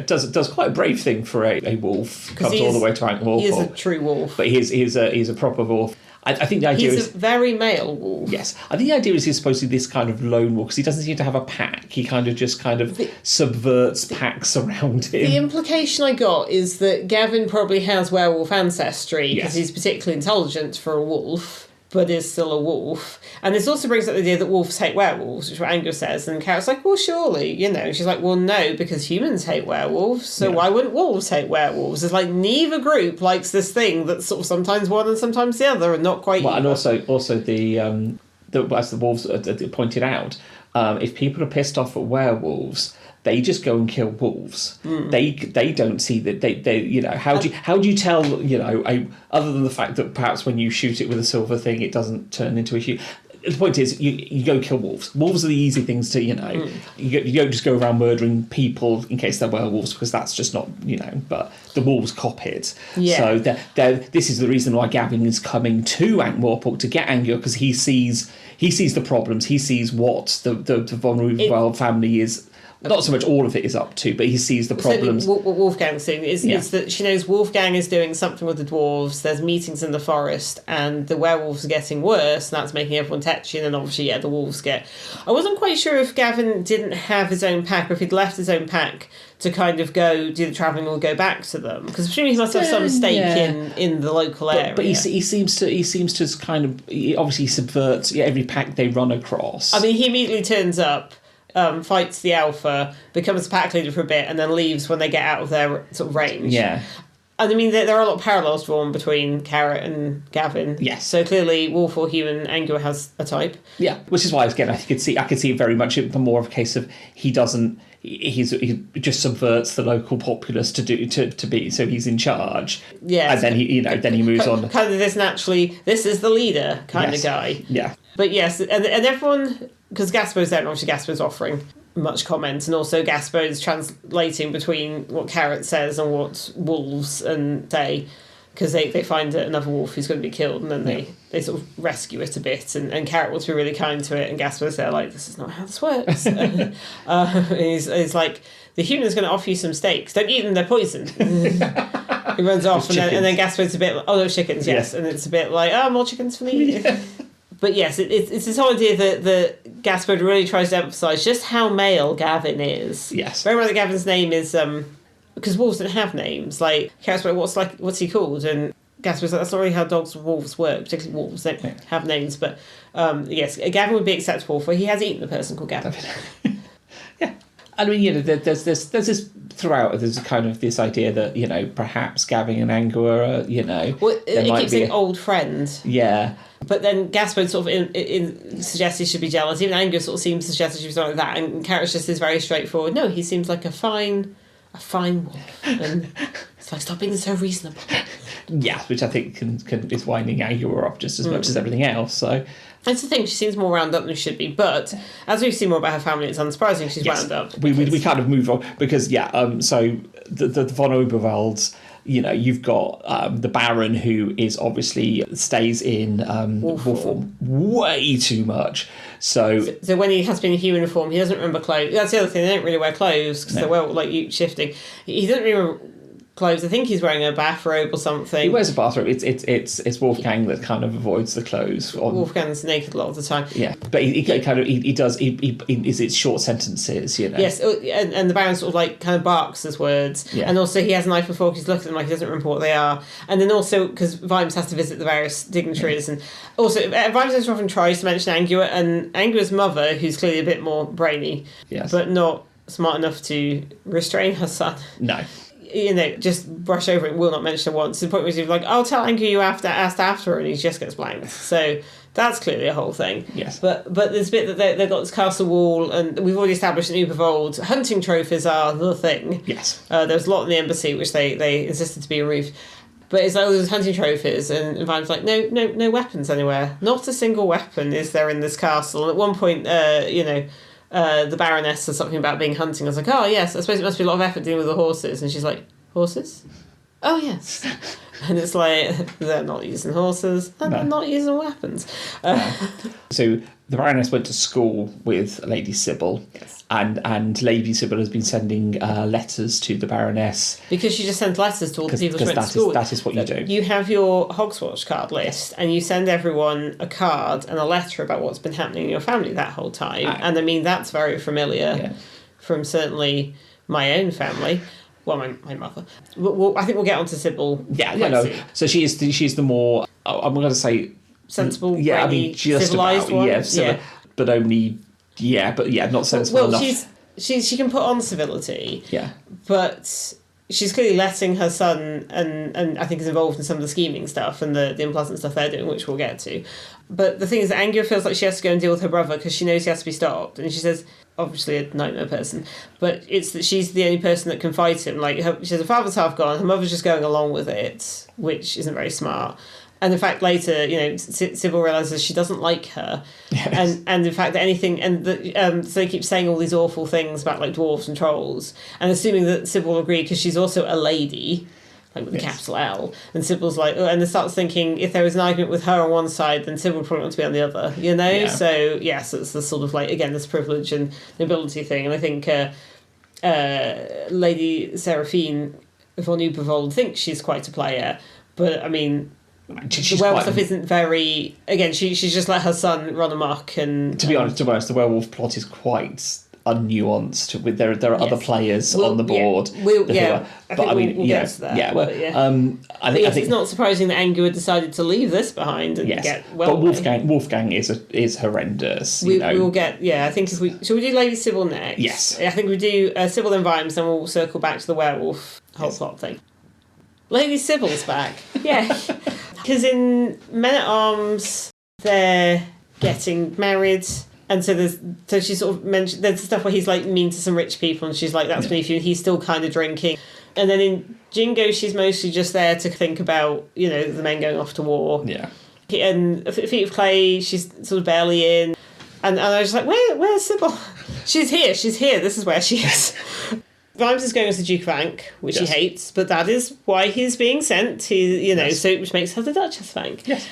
does quite a brave thing for a wolf. Comes all the way to Angua. He is a true wolf. But he's a proper wolf. I think the idea he's a very male wolf. Yes. I think the idea is he's supposed to be this kind of lone wolf, because he doesn't seem to have a pack. He kind of subverts packs around him. The implication I got is that Gavin probably has werewolf ancestry, because he's particularly intelligent for a wolf, but is still a wolf. And this also brings up the idea that wolves hate werewolves, which is what Angua says. And Carrot's like, well, surely, She's like, well, no, because humans hate werewolves, so why wouldn't wolves hate werewolves? It's like neither group likes this thing that's sort of sometimes one and sometimes the other, and not quite. Well, and also as the wolves pointed out, if people are pissed off at werewolves, they just go and kill wolves. They don't see that they how do you tell other than the fact that perhaps when you shoot it with a silver thing it doesn't turn into a huge. The point is, you go kill wolves. Wolves are the easy things to, you don't just go around murdering people in case they're werewolves, because that's just not, but the wolves cop it. Yeah. So this is the reason why Gavin is coming to Ankh-Morpork to get Angua, because he sees the problems. He sees what the von Uberwald family is. Not so much all of it is up to, but he sees the problems. What Wolfgang's doing is that she knows Wolfgang is doing something with the dwarves. There's meetings in the forest, and the werewolves are getting worse, and that's making everyone tetchy. And then obviously, the wolves get. I wasn't quite sure if Gavin didn't have his own pack, or if he'd left his own pack to kind of go do the travelling or go back to them, because presumably he must have some stake in the local area. But he seems to kind of obviously subverts every pack they run across. I mean, he immediately turns up. Fights the alpha, becomes pack leader for a bit, and then leaves when they get out of their sort of range. Yeah. And I mean, there are a lot of parallels drawn between Carrot and Gavin. Yes. So clearly, wolf or human, Angua has a type. Yeah, which is why again I could see very much more of a case of he just subverts the local populace to be, so he's in charge. Yeah. And then he moves on. Kind of this is the leader kind of guy. Yeah. But yes, and everyone, because Gaspo's there, and obviously Gaspo's offering much comment, and also Gaspo's translating between what Carrot says and what wolves and say, because they find another wolf who's going to be killed, and then they sort of rescue it a bit, and Carrot wants to be really kind to it, and Gaspo's there like, this is not how this works. He's like, the human's going to offer you some steaks. Don't eat them, they're poisoned. He runs off, and then Gaspo's a bit like, oh, no, chickens, yes. And it's a bit like, oh, more chickens for me. Yeah. But yes, it's this whole idea that Gaspo really tries to emphasise just how male Gavin is. Yes. Very much that Gavin's name is, because wolves don't have names. Like, Carrot's like, what's he called? And Gaspo's like, that's not really how dogs and wolves work, particularly wolves don't have names. But yes, Gavin would be acceptable, for he has eaten a person called Gavin. Yeah. I mean, there's this throughout. There's kind of this idea that perhaps Gavin and Angua are Well, it keeps saying old friend. Yeah. But then Gaspo sort of suggests he should be jealous. Even Angua sort of seems to suggest he should be something like that. And Carrot just is very straightforward. No, he seems like a fine wolf. And it's like, stop being so reasonable. Yeah, which I think is winding Angua up just as much as everything else. So that's the thing, she seems more wound up than she should be. But as we see more about her family, it's unsurprising she's wound up. We kind of move on because so the von Uberwalds, you've got the Baron, who is obviously stays in wolf form way too much. So when he has been in human form, he doesn't remember clothes. That's the other thing, they don't really wear clothes because they're well shifting. He doesn't remember clothes. I think he's wearing a bathrobe or something. He wears a bathrobe. It's Wolfgang that kind of avoids the clothes. Wolfgang's naked a lot of the time. Yeah, but he it's short sentences, Yes, and the Baron sort of like kind of barks his words, and also he has a knife and fork. He's looking at them like he doesn't remember what they are, and then also because Vimes has to visit the various dignitaries, and also Vimes often tries to mention Angua, and Angua's mother, who's clearly a bit more brainy, but not smart enough to restrain her son. No. Just brush over it, will not mention it once. To the point where he's like, I'll tell Angua you asked after, and he just gets blanked. So that's clearly a whole thing. Yes. But there's a bit that they've got this castle wall, and we've already established in Uberwald, hunting trophies are the thing. Yes. There's a lot in the embassy, which they insisted to be removed. But it's like, there's hunting trophies, and Vimes like, no weapons anywhere. Not a single weapon is there in this castle. And at one point, the Baroness said something about being hunting. I was like, oh, yes, I suppose it must be a lot of effort dealing with the horses. And she's like, horses? Oh, yes. And it's like, they're not using horses, and they're not using weapons. So the Baroness went to school with Lady Sybil, and Lady Sybil has been sending letters to the Baroness. Because she just sends letters to all the people she went to school with. That is what you do. You have your Hogswatch card list, and you send everyone a card and a letter about what's been happening in your family that whole time. And I mean, that's very familiar from certainly my own family. Well, my mother. I think we'll get on to Sybil. Soon. So she's the more, I'm going to say, sensible, just civilized about, one. but only, not sensible enough. She can put on civility. Yeah. But she's clearly letting her son and I think is involved in some of the scheming stuff and the unpleasant stuff they're doing, which we'll get to. But the thing is that Angua feels like she has to go and deal with her brother because she knows he has to be stopped. And she says, obviously a nightmare person, but it's that she's the only person that can fight him. Like, she says her father's half gone, her mother's just going along with it, which isn't very smart. And in fact, later, Sybil realises she doesn't like her. Yes. And in fact, anything... And so they keep saying all these awful things about, like, dwarves and trolls. And assuming that Sybil will agree, because she's also a lady, like with a capital L. And Sybil's like... and then starts thinking, if there was an argument with her on one side, then Sybil would probably want to be on the other, Yeah. So, yes, it's the sort of, like, again, this privilege and nobility thing. And I think Lady Seraphine von Uberwald thinks she's quite a player. But, I mean... the werewolf stuff isn't very... Again, she's just let her son run amok and... To be honest, the werewolf plot is quite unnuanced. With there are other players on the board. We'll get to that. I think it's not surprising that Angua decided to leave this behind and get well. But Wolfgang is horrendous. We will get... Yeah, I think if we... Shall we do Lady Sybil next? Yes. I think we do Sybil and Vimes, then we'll circle back to the werewolf whole plot thing. Lady Sybil's back. Yeah. Because in Men-at-Arms, they're getting married, and so she sort of mentioned there's stuff where he's like mean to some rich people, and she's like, that's beneath you, and he's still kind of drinking. And then in Jingo, she's mostly just there to think about, the men going off to war. Yeah. And Feet of Clay, she's sort of barely in. And I was just like, where's Sybil? She's here, this is where she is. Vimes is going as the Duke of Ank, which he hates, but that is why he's being sent. So which makes her the Duchess of Ank. Yes.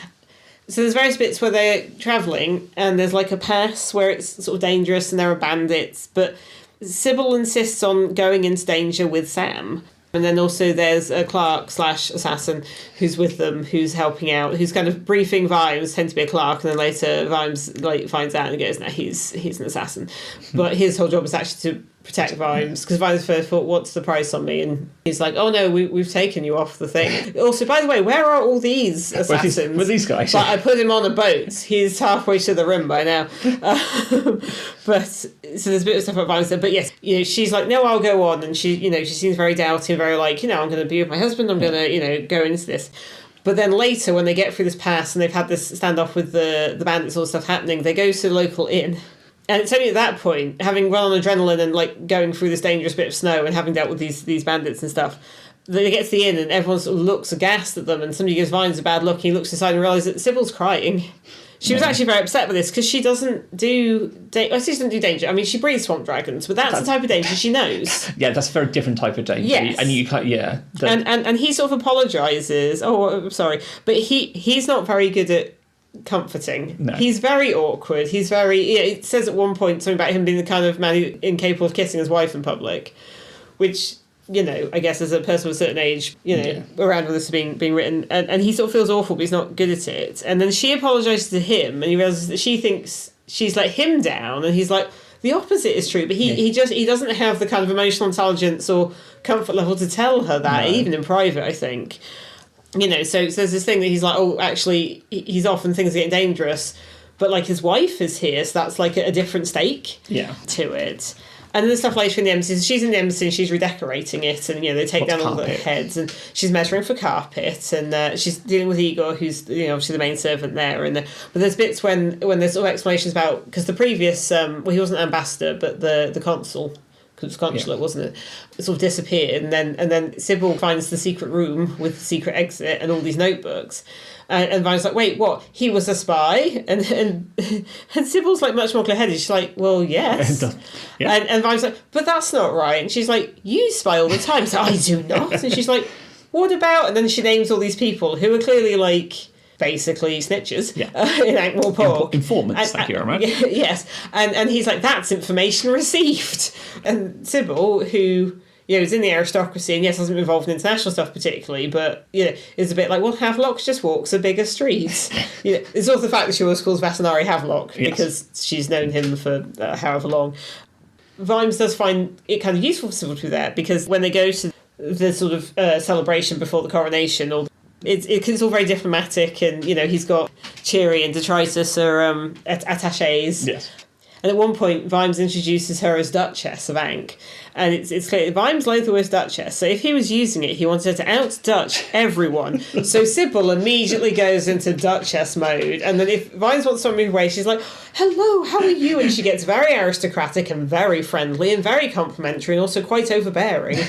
So there's various bits where they're travelling, and there's like a pass where it's sort of dangerous and there are bandits, but Sybil insists on going into danger with Sam. And then also there's a clerk/assassin who's with them, who's helping out, who's kind of briefing Vimes, tend to be a clerk, and then later Vimes finds out and goes, no, he's an assassin. But his whole job is actually to protect Vimes, because Vimes first thought, what's the price on me? And he's like, oh no, we've taken you off the thing. Also, by the way, where are all these assassins? With these guys? But I put him on a boat. He's halfway to the rim by now. But so there's a bit of stuff about Vimes there. But yes, she's like, no, I'll go on. And she seems very doubting, very like, I'm going to be with my husband. I'm going to, go into this. But then later, when they get through this pass and they've had this standoff with the bandits, all stuff happening, they go to the local inn. And it's only at that point, having run on adrenaline and like going through this dangerous bit of snow and having dealt with these bandits and stuff, that they get to the inn and everyone sort of looks aghast at them, and somebody gives Vimes a bad look, and he looks inside and realises that Sybil's crying. She was actually very upset with this because she doesn't do danger. I mean, she breathes swamp dragons, but that's the type of danger she knows. Yeah, that's a very different type of danger. Yes. And you can't, And he sort of apologises. Oh, I'm sorry. But he's not very good at comforting. No. He's very awkward. He's very... it says at one point something about him being the kind of man who incapable of kissing his wife in public, which... I guess as a person of a certain age, around when this is being written, and he sort of feels awful, but he's not good at it. And then she apologises to him, and he realises that she thinks she's let him down, and he's like, the opposite is true, but he doesn't have the kind of emotional intelligence or comfort level to tell her that, even in private, I think. So there's this thing that he's like, oh, actually, he's off and things are getting dangerous, but like his wife is here, so that's like a different stake to it. And then there's stuff later in the embassy. So she's in the embassy and she's redecorating it, and they take down all the heads, and she's measuring for carpet, and she's dealing with Igor, who's obviously the main servant there. And but there's bits when there's sort of explanations about, because the previous he wasn't ambassador but the consul, because it was consulate, wasn't it, sort of disappeared, and then Sybil finds the secret room with the secret exit and all these notebooks. And Vimes like, wait, what? He was a spy? And Sybil's like much more clear-headed. She's like, well, yes. And Vimes like, but that's not right. And she's like, you spy all the time. So I do not. And she's like, what about? And then she names all these people who are clearly like basically snitches in Angua. Informants, thank you very much. Yes. And he's like, that's information received. And Sybil, who... is in the aristocracy, and yes, hasn't been involved in international stuff particularly, but, is a bit like, well, Havelock just walks a bigger street. It's also the fact that she always calls Vassanari Havelock, because she's known him for however long. Vimes does find it kind of useful for Sybil to be there, because when they go to the sort of celebration before the coronation, it's all very diplomatic, and, he's got Cheery and Detritus are attaches. Yes. And at one point, Vimes introduces her as Duchess of Ankh. And it's clear, Vimes loathed the word Duchess. So if he was using it, he wanted her to out-Dutch everyone. So Sybil immediately goes into Duchess mode. And then if Vimes wants to move away, she's like, hello, how are you? And she gets very aristocratic and very friendly and very complimentary and also quite overbearing.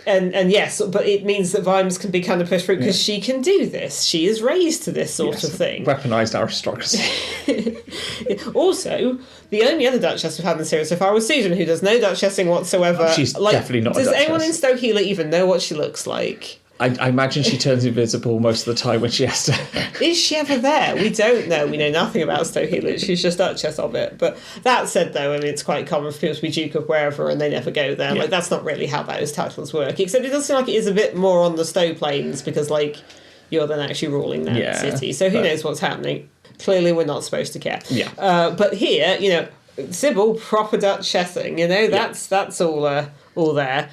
And yes, but it means that Vimes can be kind of pushed through because she can do this. She is raised to this sort of thing. Weaponised aristocracy. Also, the only other Duchess we've had in the series so far was Susan, who does no Duchessing whatsoever. She's definitely not a Duchess. Does anyone in Stokehealer even know what she looks like? I imagine she turns invisible most of the time when she has to... Is she ever there? We don't know. We know nothing about Stokehealer. She's just Duchess of it. But that said, though, I mean, it's quite common for people to be Duke of wherever and they never go there. Yeah. Like, that's not really how those titles work. Except it does seem like it is a bit more on the Stowe Plains because, like, you're then actually ruling that city. So who knows what's happening? Clearly, we're not supposed to care. Yeah. But here, you know, Sybil, proper Duchessing, you know, that's all there.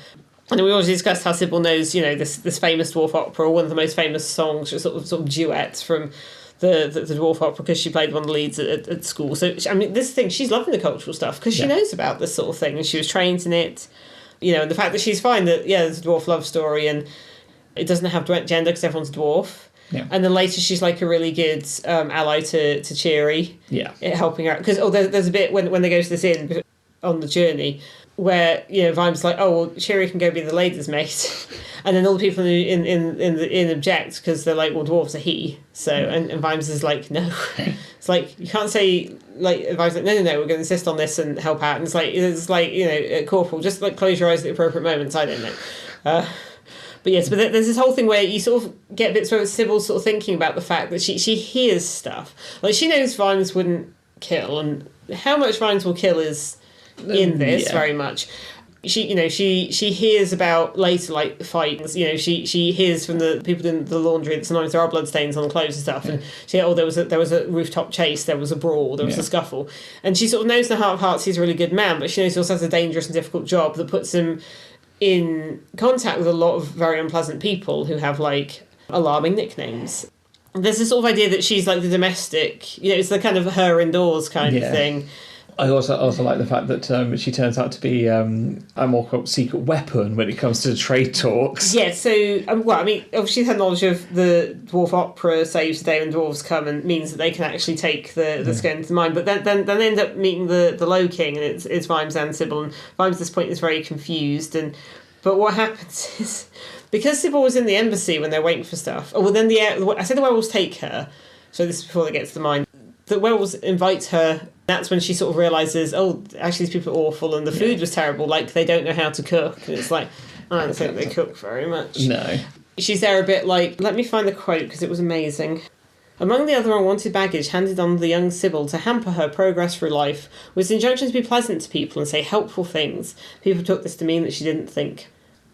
And we already discussed how Sybil knows, you know, this famous dwarf opera, one of the most famous songs, sort of duets from the dwarf opera, because she played one of the leads at school. So, I mean, this thing, she's loving the cultural stuff because she knows about this sort of thing and she was trained in it. You know, and the fact that she's fine that, there's a dwarf love story and it doesn't have gender because everyone's a dwarf. Yeah. And then later she's like a really good ally to Cheery. Yeah. Helping her. Because there's a bit when they go to this inn on the journey where, you know, Vimes like, oh, well, Cheery can go be the lady's mate. And then all the people in the inn object because they're like, well, dwarves are he. So, and Vimes is like, no. It's like, you can't say, like, Vimes like, no, we're going to insist on this and help out. And it's like, you know, Corporal, just like close your eyes at the appropriate moments. I don't know. But yes, but there's this whole thing where you sort of get bits where Sybil's sort of thinking about the fact that she hears stuff. Like, she knows Vimes wouldn't kill, and how much Vimes will kill is in this very much. She hears about later, like, fights. You know, she hears from the people in the laundry that sometimes there are bloodstains on the clothes and stuff. And she, there was a rooftop chase, there was a brawl, there was a scuffle. And she sort of knows in her heart of hearts he's a really good man, but she knows he also has a dangerous and difficult job that puts him in contact with a lot of very unpleasant people who have, like, alarming nicknames. There's this sort of idea that she's like the domestic, you know, it's the kind of her indoors kind of thing. I also like the fact that she turns out to be a more quote secret weapon when it comes to trade talks. Yeah, so well, I mean, obviously her knowledge of the dwarf opera saves the day when dwarves come and means that they can actually take the skin into the mind. But then they end up meeting the Low King, and it's Vimes and Sybil, and Vimes at this point is very confused. But what happens is, because Sybil was in the embassy when they're waiting for stuff. Oh well, then I said the werewolves take her. So this is before they get to the mine. The werewolves invite her. That's when she sort of realises, oh, actually these people are awful and the food was terrible, like they don't know how to cook. And it's like, I don't think they cook very much. No. She's there a bit like, let me find the quote because it was amazing. Among the other unwanted baggage handed on the young Sybil to hamper her progress through life was the injunction to be pleasant to people and say helpful things. People took this to mean that she didn't think.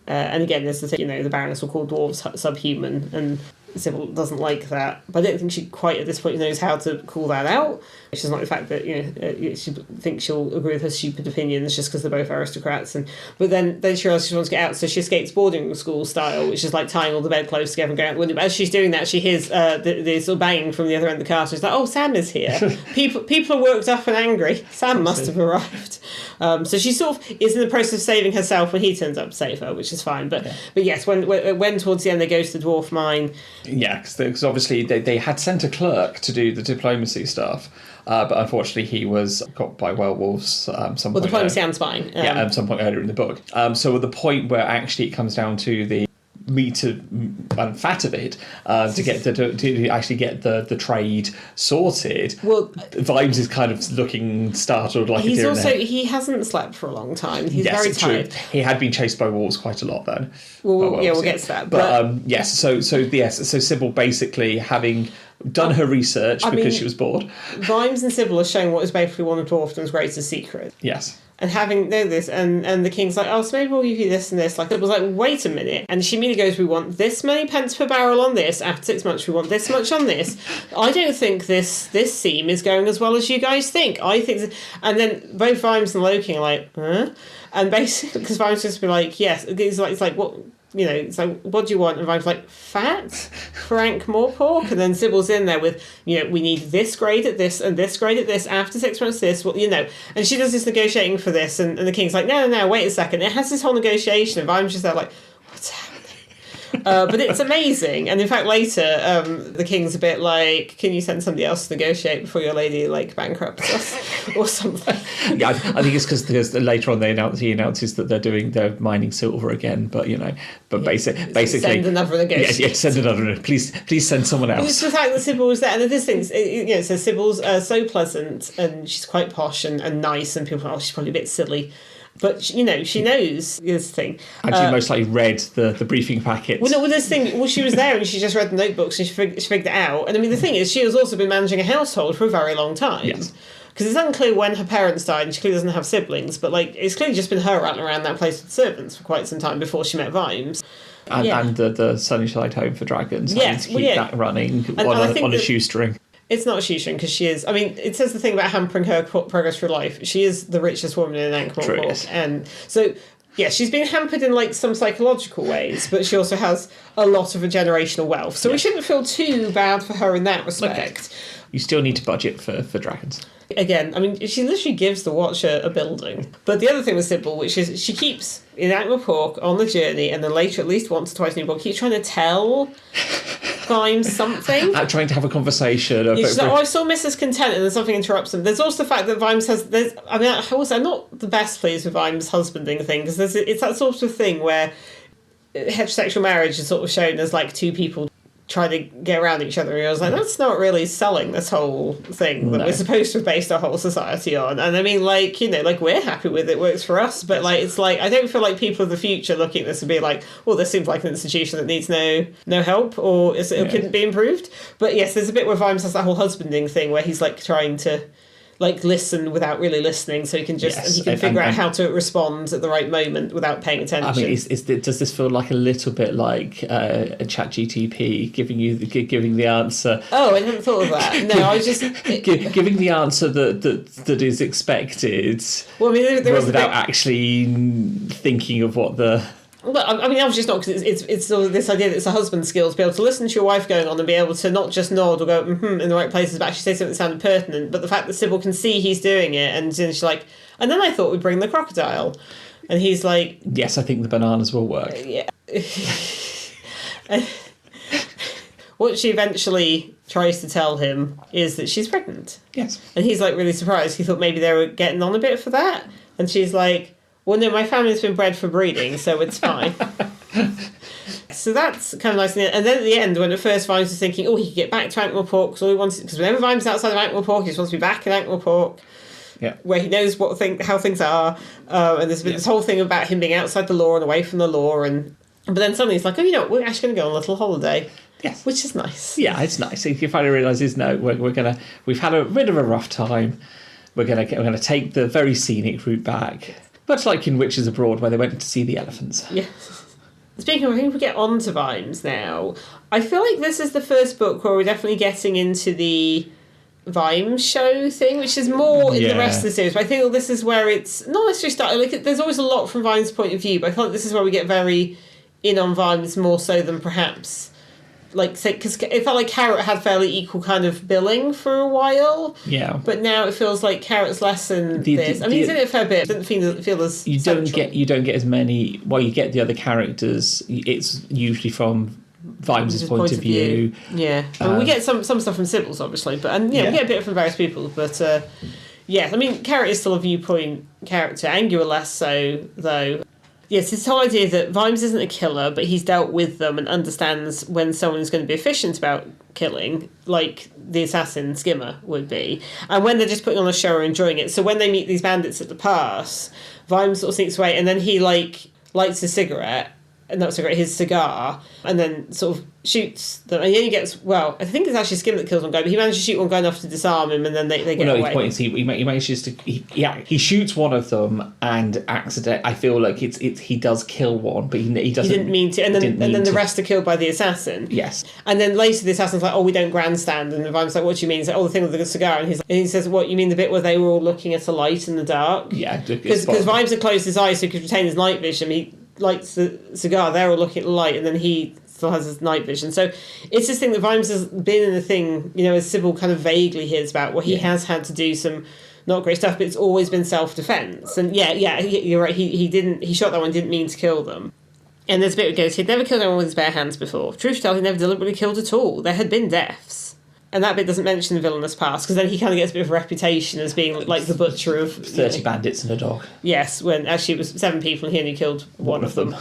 And again, there's the thing, you know, the Baroness will call dwarves subhuman, and Sybil doesn't like that. But I don't think she quite at this point knows how to call that out. It's just not the fact that, you know, she thinks she'll agree with her stupid opinions just because they're both aristocrats. But then she realises she wants to get out, so she escapes boarding school style, which is like tying all the bedclothes together and going out the window. But as she's doing that, she hears the sort of banging from the other end of the car. She's like, oh, Sam is here. People are worked up and angry. Sam must have arrived. So she sort of is in the process of saving herself when he turns up to save her, which is fine. But yes, when towards the end they go to the dwarf mine. Yeah, because obviously they had sent a clerk to do the diplomacy stuff, but unfortunately he was got by werewolves some point. Diplomacy and spying. At some point earlier in the book. So at the point where actually it comes down to the meat and fat of it, to actually get the trade sorted. Well, Vimes is kind of looking startled, like he's also he hasn't slept for a long time. He's very tired. True. He had been chased by wolves quite a lot then. We'll get to that. But yes, so Sybil basically having done her research because she was bored. Vimes and Sybil are showing what is basically one of Dwarfton's greatest secrets. Yes. And having know this, and the king's like, oh, so maybe we'll give you this and this. Like, it was like, wait a minute. And she immediately goes, we want this many pence per barrel on this. After 6 months, we want this much on this. I don't think this seam is going as well as you guys think. I think... And then both Vimes and Low King are like, huh? And basically, because Vimes just be like, yes. It's like, what... you know, it's like, what do you want? And Vimes like, fat? Frank more pork? And then Sybil's in there with, you know, we need this grade at this and this grade at this, after 6 months this, well, you know. And she does this negotiating for this, and the king's like, no, wait a second. It has this whole negotiation, and Vimes just there like, what's happening? But it's amazing. And in fact, later, the king's a bit like, can you send somebody else to negotiate before your lady, like, bankrupts us? Or something. Yeah, I think it's because later on he announces that they're mining silver again, but, you know, basically... Send another negotiator. Yeah, send another. Please send someone else. It's the fact that Sybil was there. And this thing, you know, so Sybil's so pleasant, and she's quite posh and nice, and people are, she's probably a bit silly. But, you know, she knows this thing. And she most likely read the briefing packet. Well, she was there and she just read the notebooks and she figured it out. And I mean, the thing is, she has also been managing a household for a very long time. Yes. Because it's unclear when her parents died, and she clearly doesn't have siblings, but, like, it's clearly just been her rattling around that place with servants for quite some time before she met Vimes. And the Sunnyside Home for Dragons. Yes, to keep that running on a shoestring. It's not a shoestring, because she is... I mean, it says the thing about hampering her progress through life. She is the richest woman in Angua. Yes. And so, yeah, she's been hampered in, like, some psychological ways, but she also has a lot of a generational wealth. So we shouldn't feel too bad for her in that respect. Okay. You still need to budget for dragons. Again, I mean, she literally gives the Watcher a building. But the other thing with Sybil, which is she keeps in Angua on the journey, and then later at least once or twice in the book, keeps trying to tell Vimes something. Trying to have a conversation. She's like, I saw Mrs. Content, and then something interrupts them. There's also the fact that Vimes has... I'm not the best pleased with Vimes' husbanding thing, because it's that sort of thing where heterosexual marriage is sort of shown as, like, two people trying to get around each other, and I was like, that's not really selling this whole thing that we're supposed to have based our whole society on. And I mean, like, you know, like, we're happy with it, works for us, but like, it's like, I don't feel like people of the future looking at this and be like, well, this seems like an institution that needs no help, or it couldn't be improved. But yes, there's a bit where Vimes has that whole husbanding thing where he's like trying to, like, listen without really listening, so he can just figure out how to respond at the right moment without paying attention. I mean, does this feel like a little bit like a ChatGTP giving the answer? Oh, I hadn't thought of that. No, I was just giving the answer that is expected. Well, I mean, there without actually thinking of what the. Well, I mean, I was just not, because it's sort of this idea that it's a husband's skill to be able to listen to your wife going on and be able to not just nod or go in the right places, but actually say something that sounded pertinent. But the fact that Sybil can see he's doing it, and then she's like, and then I thought we'd bring the crocodile, and he's like, yes, I think the bananas will work. Yeah. What she eventually tries to tell him is that she's pregnant. Yes. And he's like really surprised. He thought maybe they were getting on a bit for that, and she's like, well, no, my family's been bred for breeding, so it's fine. So that's kind of nice. And then at the end, when at first Vimes was thinking, oh, he could get back to Angua, because whenever Vimes is outside of Angua, he just wants to be back in Angua, where he knows how things are. And there's been this whole thing about him being outside the law and away from the law. But then suddenly he's like, oh, you know what, we're actually going to go on a little holiday. Yes. Which is nice. Yeah, it's nice. He finally realises, no, we've had a bit of a rough time. We're gonna take the very scenic route back. Much like in Witches Abroad, where they went to see the elephants. Yeah. Speaking of, I think we get on to Vimes now. I feel like this is the first book where we're definitely getting into the Vimes show thing, which is more in the rest of the series. But I think this is where it's not necessarily started. Like, there's always a lot from Vimes' point of view, but I feel like this is where we get very in on Vimes more so than perhaps. Like, say, because it felt like Carrot had fairly equal kind of billing for a while. Yeah. But now it feels like Carrot's less than this. I mean, he's in it a fair bit. It doesn't feel as you central. You don't get as many. Well, you get the other characters. It's usually from Vimes' point of view. Yeah. I mean, we get some stuff from Sybil's, obviously, but we get a bit from various people. But yeah, I mean, Carrot is still a viewpoint character. Angua less so, though. Yes, this whole idea that Vimes isn't a killer, but he's dealt with them and understands when someone's going to be efficient about killing, like the assassin Skimmer would be, and when they're just putting on a show or enjoying it. So when they meet these bandits at the pass, Vimes sort of sneaks away, and then he like lights his his cigar, and then sort of shoots them. And he only gets, well, I think it's actually Skim that kills one guy, but he manages to shoot one guy enough to disarm him, and then they get away. The point is he manages to he shoots one of them, and I feel like he does kill one, but he doesn't. He didn't mean to, and then the rest are killed by the assassin. Yes. And then later the assassin's like, oh, we don't grandstand, and Vimes like, what do you mean? He's like, oh, the thing with the cigar, and he says, what, you mean the bit where they were all looking at a light in the dark? Yeah, because Vimes had closed his eyes so he could retain his night vision. lights the cigar, they're all looking at the light, and then he still has his night vision. So it's this thing that Vimes has been in a thing, as Sybil kind of vaguely hears about, where he has had to do some not great stuff, but it's always been self-defense. And you're right, he shot that one, didn't mean to kill them. And there's a bit where it goes, he'd never killed anyone with his bare hands before. Truth to tell, he never deliberately killed at all. There had been deaths. And that bit doesn't mention the villainous past, because then he kind of gets a bit of a reputation as being like the butcher of 30 bandits and a dog. Yes, when actually it was 7 people and he only killed one of them.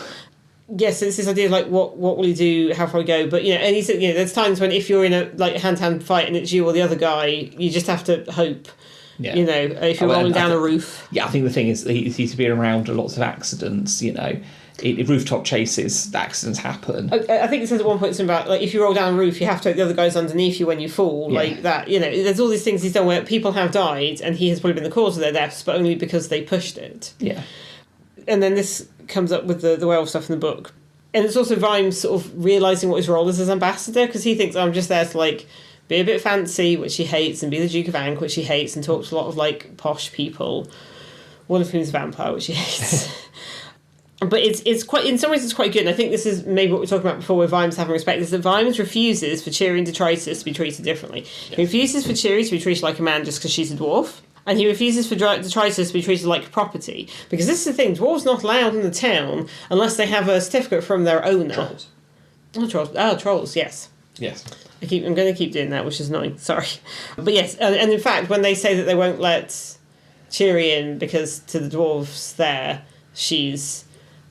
Yes, it's this idea of like what will he do, how far he go, but and he said there's times when if you're in a like hand-to-hand fight and it's you or the other guy, you just have to hope. Yeah. If you're rolling down a roof. Yeah, I think the thing is he's been around lots of accidents. Rooftop chases, accidents happen. I think it says at one point something about like if you roll down a roof, you have to take the other guys underneath you when you fall, like that. There's all these things he's done where people have died, and he has probably been the cause of their deaths, but only because they pushed it. Yeah. And then this comes up with the werewolf stuff in the book, and it's also Vimes sort of realising what his role is as ambassador, because he thinks I'm just there to like be a bit fancy, which he hates, and be the Duke of Angua, which he hates, and talk to a lot of like posh people, one of whom is a vampire, which he hates. But it's quite, in some ways it's quite good, and I think this is maybe what we were talking about before with Vimes having respect, is that Vimes refuses for Cheery and detritus to be treated differently. Yes. He refuses for Cheery to be treated like a man just because she's a dwarf, and he refuses for detritus to be treated like property. Because this is the thing, dwarves not allowed in the town unless they have a certificate from their owner. Trolls. Oh, trolls. Oh, trolls, yes. Yes. I'm going to keep doing that, which is annoying. Sorry. But yes, and in fact, when they say that they won't let Cheery in because to the dwarves there, she's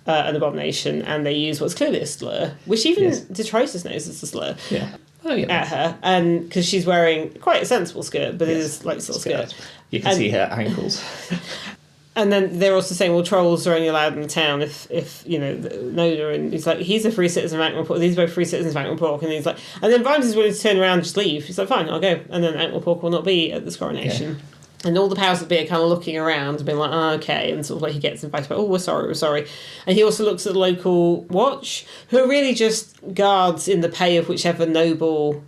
an abomination, and they use what's clearly a slur, which even detritus knows is a slur, at her, and because she's wearing quite a sensible skirt, but it is like a little skirt. You can see her ankles. And then they're also saying, well, trolls are only allowed in the town if Noda, and he's like, he's a free citizen of Ankh-Morpork, these are both free citizens of Ankh-Morpork, and he's like, and then Vimes is willing to turn around and just leave. He's like, fine, I'll go, and then Ankh-Morpork will not be at this coronation. Yeah. And all the powers that be are kind of looking around and being like, oh, okay, and sort of like he gets invited, but, oh, we're sorry. And he also looks at the local watch, who are really just guards in the pay of whichever noble,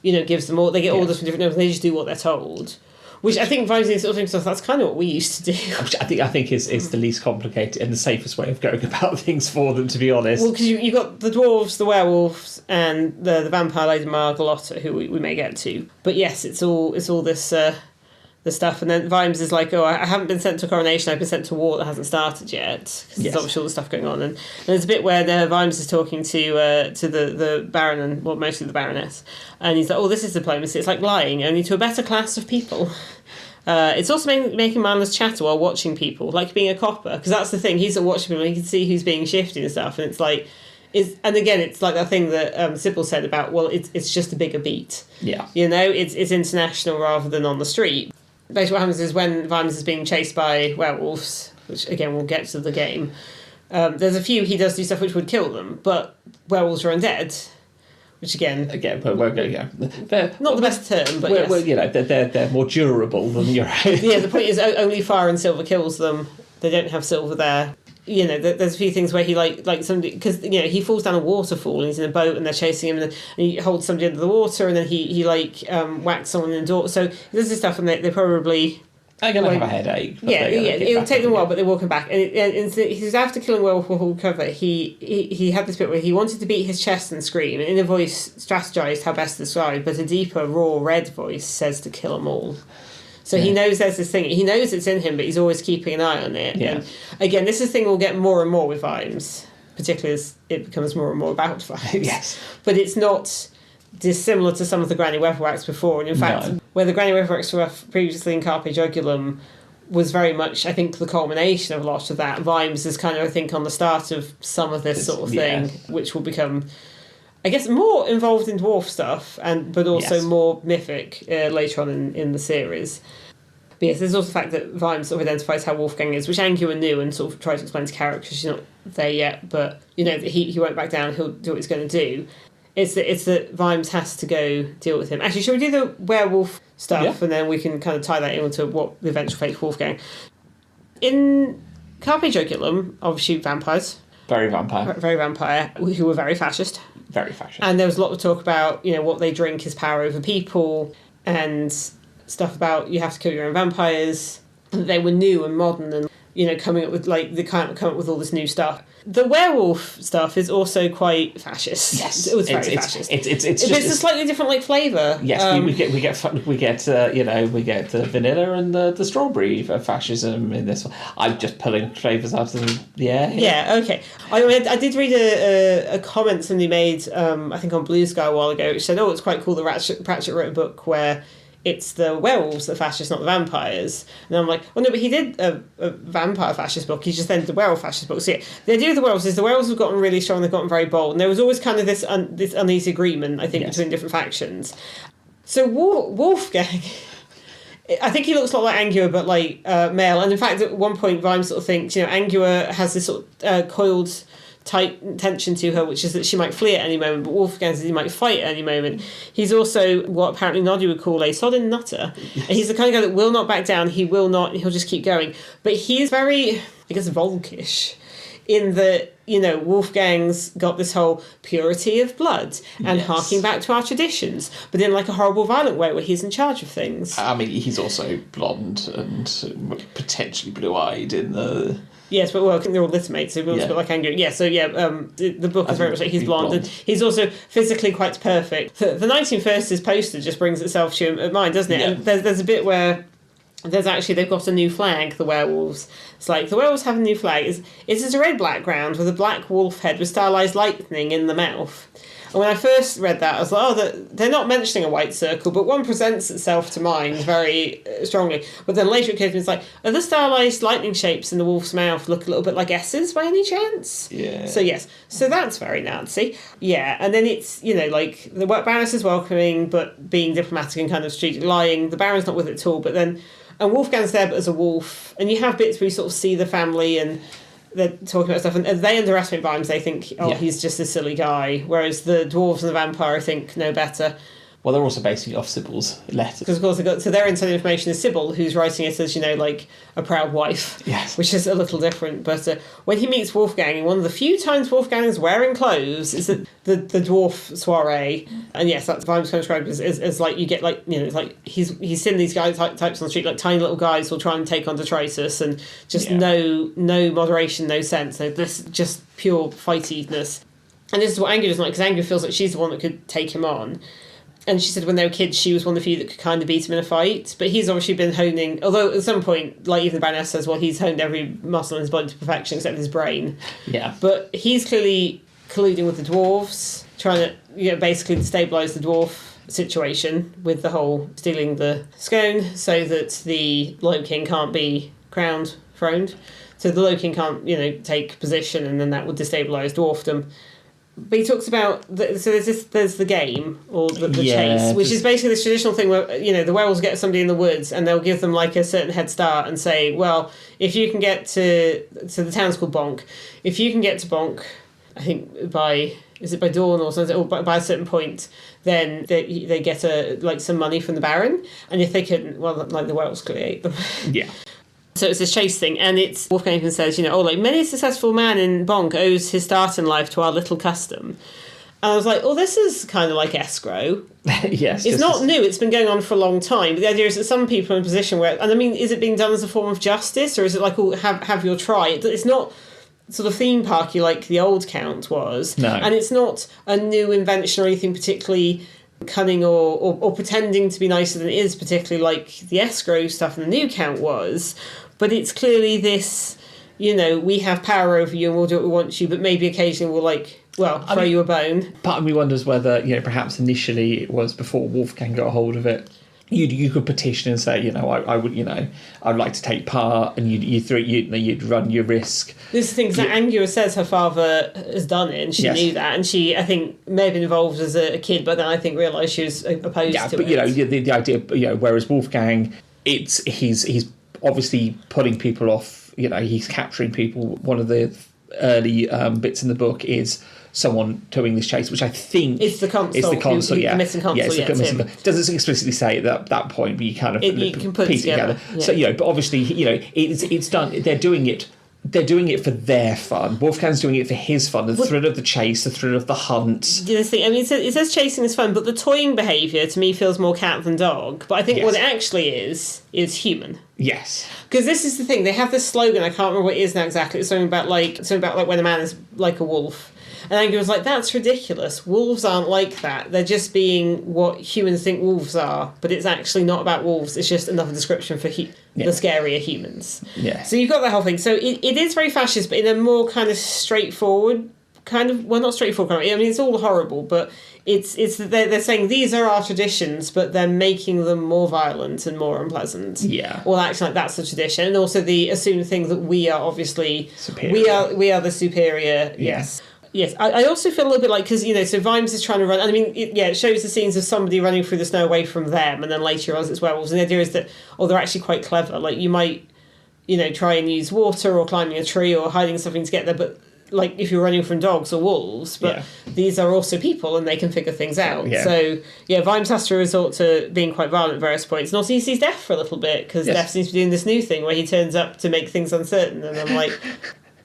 gives them all. They get orders from different nobles, and they just do what they're told. Which I think Vimes sort of thinks, that's kind of what we used to do. Which I think is the least complicated and the safest way of going about things for them, to be honest. Well, because you've got the dwarves, the werewolves, and the vampire Lady Margalotta, who we may get to. But yes, it's all this the stuff, and then Vimes is like, oh, I haven't been sent to a coronation, I've been sent to a war that hasn't started yet, because there's obviously all the stuff going on, and there's a bit where Vimes is talking to the Baron, and well, mostly the Baroness, and he's like, oh, this is diplomacy, it's like lying, only to a better class of people. It's also making mindless chatter while watching people, like being a copper, because that's the thing, he's watching people, and he can see who's being shifty and stuff, and it's like, and again, it's like that thing that Sybil said about, well, it's just a bigger beat. Yeah. It's international rather than on the street. Basically what happens is when Vimes is being chased by werewolves, which again we'll get to the game, there's a few he does do stuff which would kill them, but werewolves are undead, which again but they're not the best term, but yes. They're more durable than your own. Yeah, the point is only fire and silver kills them. They don't have silver there. There's a few things where he like somebody, because he falls down a waterfall and he's in a boat and they're chasing him, and he holds somebody under the water, and then he whacks someone in the door. So there's this stuff, and they probably they're gonna have a headache. It'll take them a while, but they're walking back. And he's after killing werewolf will cover. He had this bit where he wanted to beat his chest and scream, and in a voice strategized how best to describe, but a deeper, raw, red voice says to kill them all. So he knows there's this thing. He knows it's in him, but he's always keeping an eye on it. Yeah. And again, this is a thing we'll get more and more with Vimes, particularly as it becomes more and more about Vimes. Yes. But it's not dissimilar to some of the Granny Weatherwacks before. And in fact, where the Granny Weatherwacks were previously in Carpe Jugulum was very much, I think, the culmination of a lot of that. Vimes is kind of, I think, on the start of some of this sort of thing, which will become, I guess, more involved in dwarf stuff, but also more mythic later on in the series. But yes, there's also the fact that Vimes sort of identifies how Wolfgang is, which Angua knew and sort of tried to explain to Carrick, because she's not there yet, but he won't back down, he'll do what he's going to do. It's that Vimes has to go deal with him. Actually, shall we do the werewolf stuff, and then we can kind of tie that into what the eventual fate of Wolfgang. In Carpe Jugulum, obviously vampires. Very vampire. Very vampire, who were very fascist. Very fascist. And there was a lot of talk about, what they drink is power over people, and stuff about you have to kill your own vampires. They were new and modern, and coming up with they can't come up with all this new stuff. The werewolf stuff is also quite fascist. Yes, it was very fascist. It's it's a slightly different flavour. Yes, we get vanilla and the strawberry fascism in this one. I'm just pulling flavours out of the air. Yeah, okay. I did read a comment somebody made, I think on BlueSky a while ago, which said, it's quite cool that Pratchett wrote a book where it's the werewolves, the fascists, not the vampires. And I'm like, well, no, but he did a vampire fascist book. He just then did the werewolf fascist book. So yeah, the idea of the werewolves is the werewolves have gotten really strong, they've gotten very bold. And there was always kind of this uneasy agreement, I think, between different factions. So Wolfgang, I think he looks a lot like Angua, but male. And in fact, at one point, Vimes sort of thinks, Angua has this sort of coiled tight tension to her, which is that she might flee at any moment, but Wolfgang says he might fight at any moment. He's also what apparently Noddy would call a sodden nutter. Yes. He's the kind of guy that will not back down, he'll just keep going. But he's very, I guess, Volkish in that, Wolfgang's got this whole purity of blood and harking back to our traditions, but in a horrible, violent way where he's in charge of things. I mean, he's also blonde and potentially blue-eyed in the... Yes, but I think they're all littermates, so he looks a bit like Angua. Yeah, so the book is very much like he's blonde. And he's also physically quite perfect. The 1930s poster just brings itself to mind, doesn't it? Yeah. And there's a bit where they've got a new flag, the werewolves. It's like, the werewolves have a new flag. It is a red background with a black wolf head with stylized lightning in the mouth. And when I first read that, I was like, they're not mentioning a white circle, but one presents itself to mind very strongly. But then later it came to me, it's like, are the stylized lightning shapes in the wolf's mouth look a little bit like S's by any chance? Yeah. So yes, so that's very Nazi. Yeah, and then it's, the Baroness is welcoming, but being diplomatic and kind of strategic lying. The Baron's not with it at all, but then... And Wolfgang's there but as a wolf, and you have bits where you sort of see the family and they're talking about stuff, and they underestimate Vimes. They think, he's just a silly guy, whereas the dwarves and the vampire, I think, know better. Well, they're also basing it off Sybil's letters. Because, of course, their inside information is Sybil, who's writing it as, a proud wife. Yes. Which is a little different. But when he meets Wolfgang, one of the few times Wolfgang is wearing clothes is at the dwarf soiree. And yes, that's Vimes kind of described as you get, he's seen these guys types on the street, tiny little guys will try and take on detritus, and just no moderation, no sense. So this just pure fightiness. And this is what Angua doesn't like, because Angua feels like she's the one that could take him on. And she said when they were kids, she was one of the few that could kind of beat him in a fight. But he's obviously been honing... Although at some point, even the Baroness says, he's honed every muscle in his body to perfection except his brain. Yeah. But he's clearly colluding with the dwarves, trying to basically destabilise the dwarf situation with the whole stealing the scone so that the Low King can't be throned. So the Low King can't, take position, and then that would destabilise dwarfdom. But he talks about there's the game or the chase, which is basically this traditional thing where the werewolves get somebody in the woods and they'll give them a certain head start and say, well, if you can get to the town's called Bonk, if you can get to Bonk, I think by dawn or something, or by a certain point, then they get some money from the Baron, and if they couldn't, the werewolves clearly ate them. Yeah. So it's this chase thing, and it's Wolfgang even says, many a successful man in Bonk owes his start in life to our little custom. And I was like, this is kind of like escrow. Yes. It's not new, it's been going on for a long time. But the idea is that some people are in a position where, and I mean, is it being done as a form of justice, or is it have your try? It's not sort of theme parky like the old Count was. No. And it's not a new invention or anything particularly cunning or pretending to be nicer than it is, particularly like the escrow stuff in the new Count was. But it's clearly this, we have power over you and we'll do what we want to, but maybe occasionally we'll throw you a bone. Part of me wonders whether, perhaps initially it was before Wolfgang got hold of it. You could petition and say, I would, I'd like to take part, and you'd run your risk. This is the thing that Angua says her father has done it, and she knew that, and she, I think, may have been involved as a kid, but then I think realised she was opposed to it. Yeah, but the idea, whereas Wolfgang, he's obviously putting people off. He's capturing people. One of the early bits in the book is someone doing this chase, which I think it's the consul. The missing consul. Yeah, it doesn't explicitly say at that point, but you kind of you can put it together. Yeah. So but obviously it's done. They're doing it they're doing it for their fun. Wolfgang's doing it for his fun, the thrill of the chase, the thrill of the hunt. Yeah, I mean, it says chasing is fun, but the toying behaviour to me feels more cat than dog. But I think what it actually is human. Yes. Because this is the thing, they have this slogan, I can't remember what it is now exactly, it's something about like when a man is like a wolf. And Angua was like, that's ridiculous. Wolves aren't like that. They're just being what humans think wolves are. But it's actually not about wolves. It's just another description for the scarier humans. Yeah. So you've got that whole thing. So it is very fascist, but in a more kind of straightforward kind of... Well, not straightforward kind of... I mean, it's all horrible, but it's they're saying these are our traditions, but they're making them more violent and more unpleasant. Yeah. Well, actually, like, that's the tradition. And also the assumed thing that we are obviously... Superior. We are the superior, yes. Yes, I also feel a little bit like, because, so Vimes is trying to run, and I mean, it shows the scenes of somebody running through the snow away from them, and then later on it's werewolves, and the idea is that, they're actually quite clever, like, you might, try and use water, or climbing a tree, or hiding something to get there, but, like, if you're running from dogs or wolves, but these are also people, and they can figure things out, so, Vimes has to resort to being quite violent at various points, and also he sees Death for a little bit, because Death seems to be doing this new thing, where he turns up to make things uncertain, and I'm like...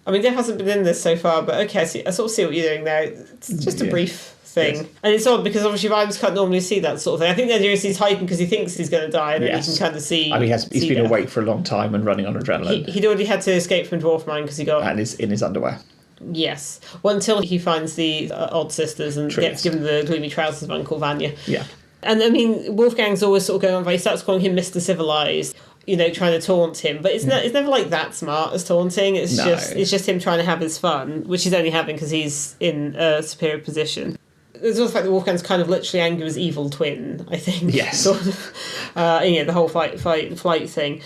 I mean, Death hasn't been in this so far, but okay, I sort of see what you're doing there. It's just a brief thing. Yes. And it's odd, because obviously Vimes can't normally see that sort of thing. I think the idea is he's hiding because he thinks he's going to die, and then he can kind of see... I mean, he's been awake for a long time and running on adrenaline. He'd already had to escape from Dwarf Mine because he got... And is in his underwear. Yes. Well, until he finds the Odd Sisters and gets given the gloomy trousers of Uncle Vanya. Yeah. And, I mean, Wolfgang's always sort of going on, but he starts calling him Mr. Civilized, trying to taunt him. But it's never like that smart as taunting. It's just him trying to have his fun, which he's only having because he's in a superior position. There's also the fact that Wolfgang's kind of literally Angua's evil twin, I think. Yes. Sort of. The whole flight thing.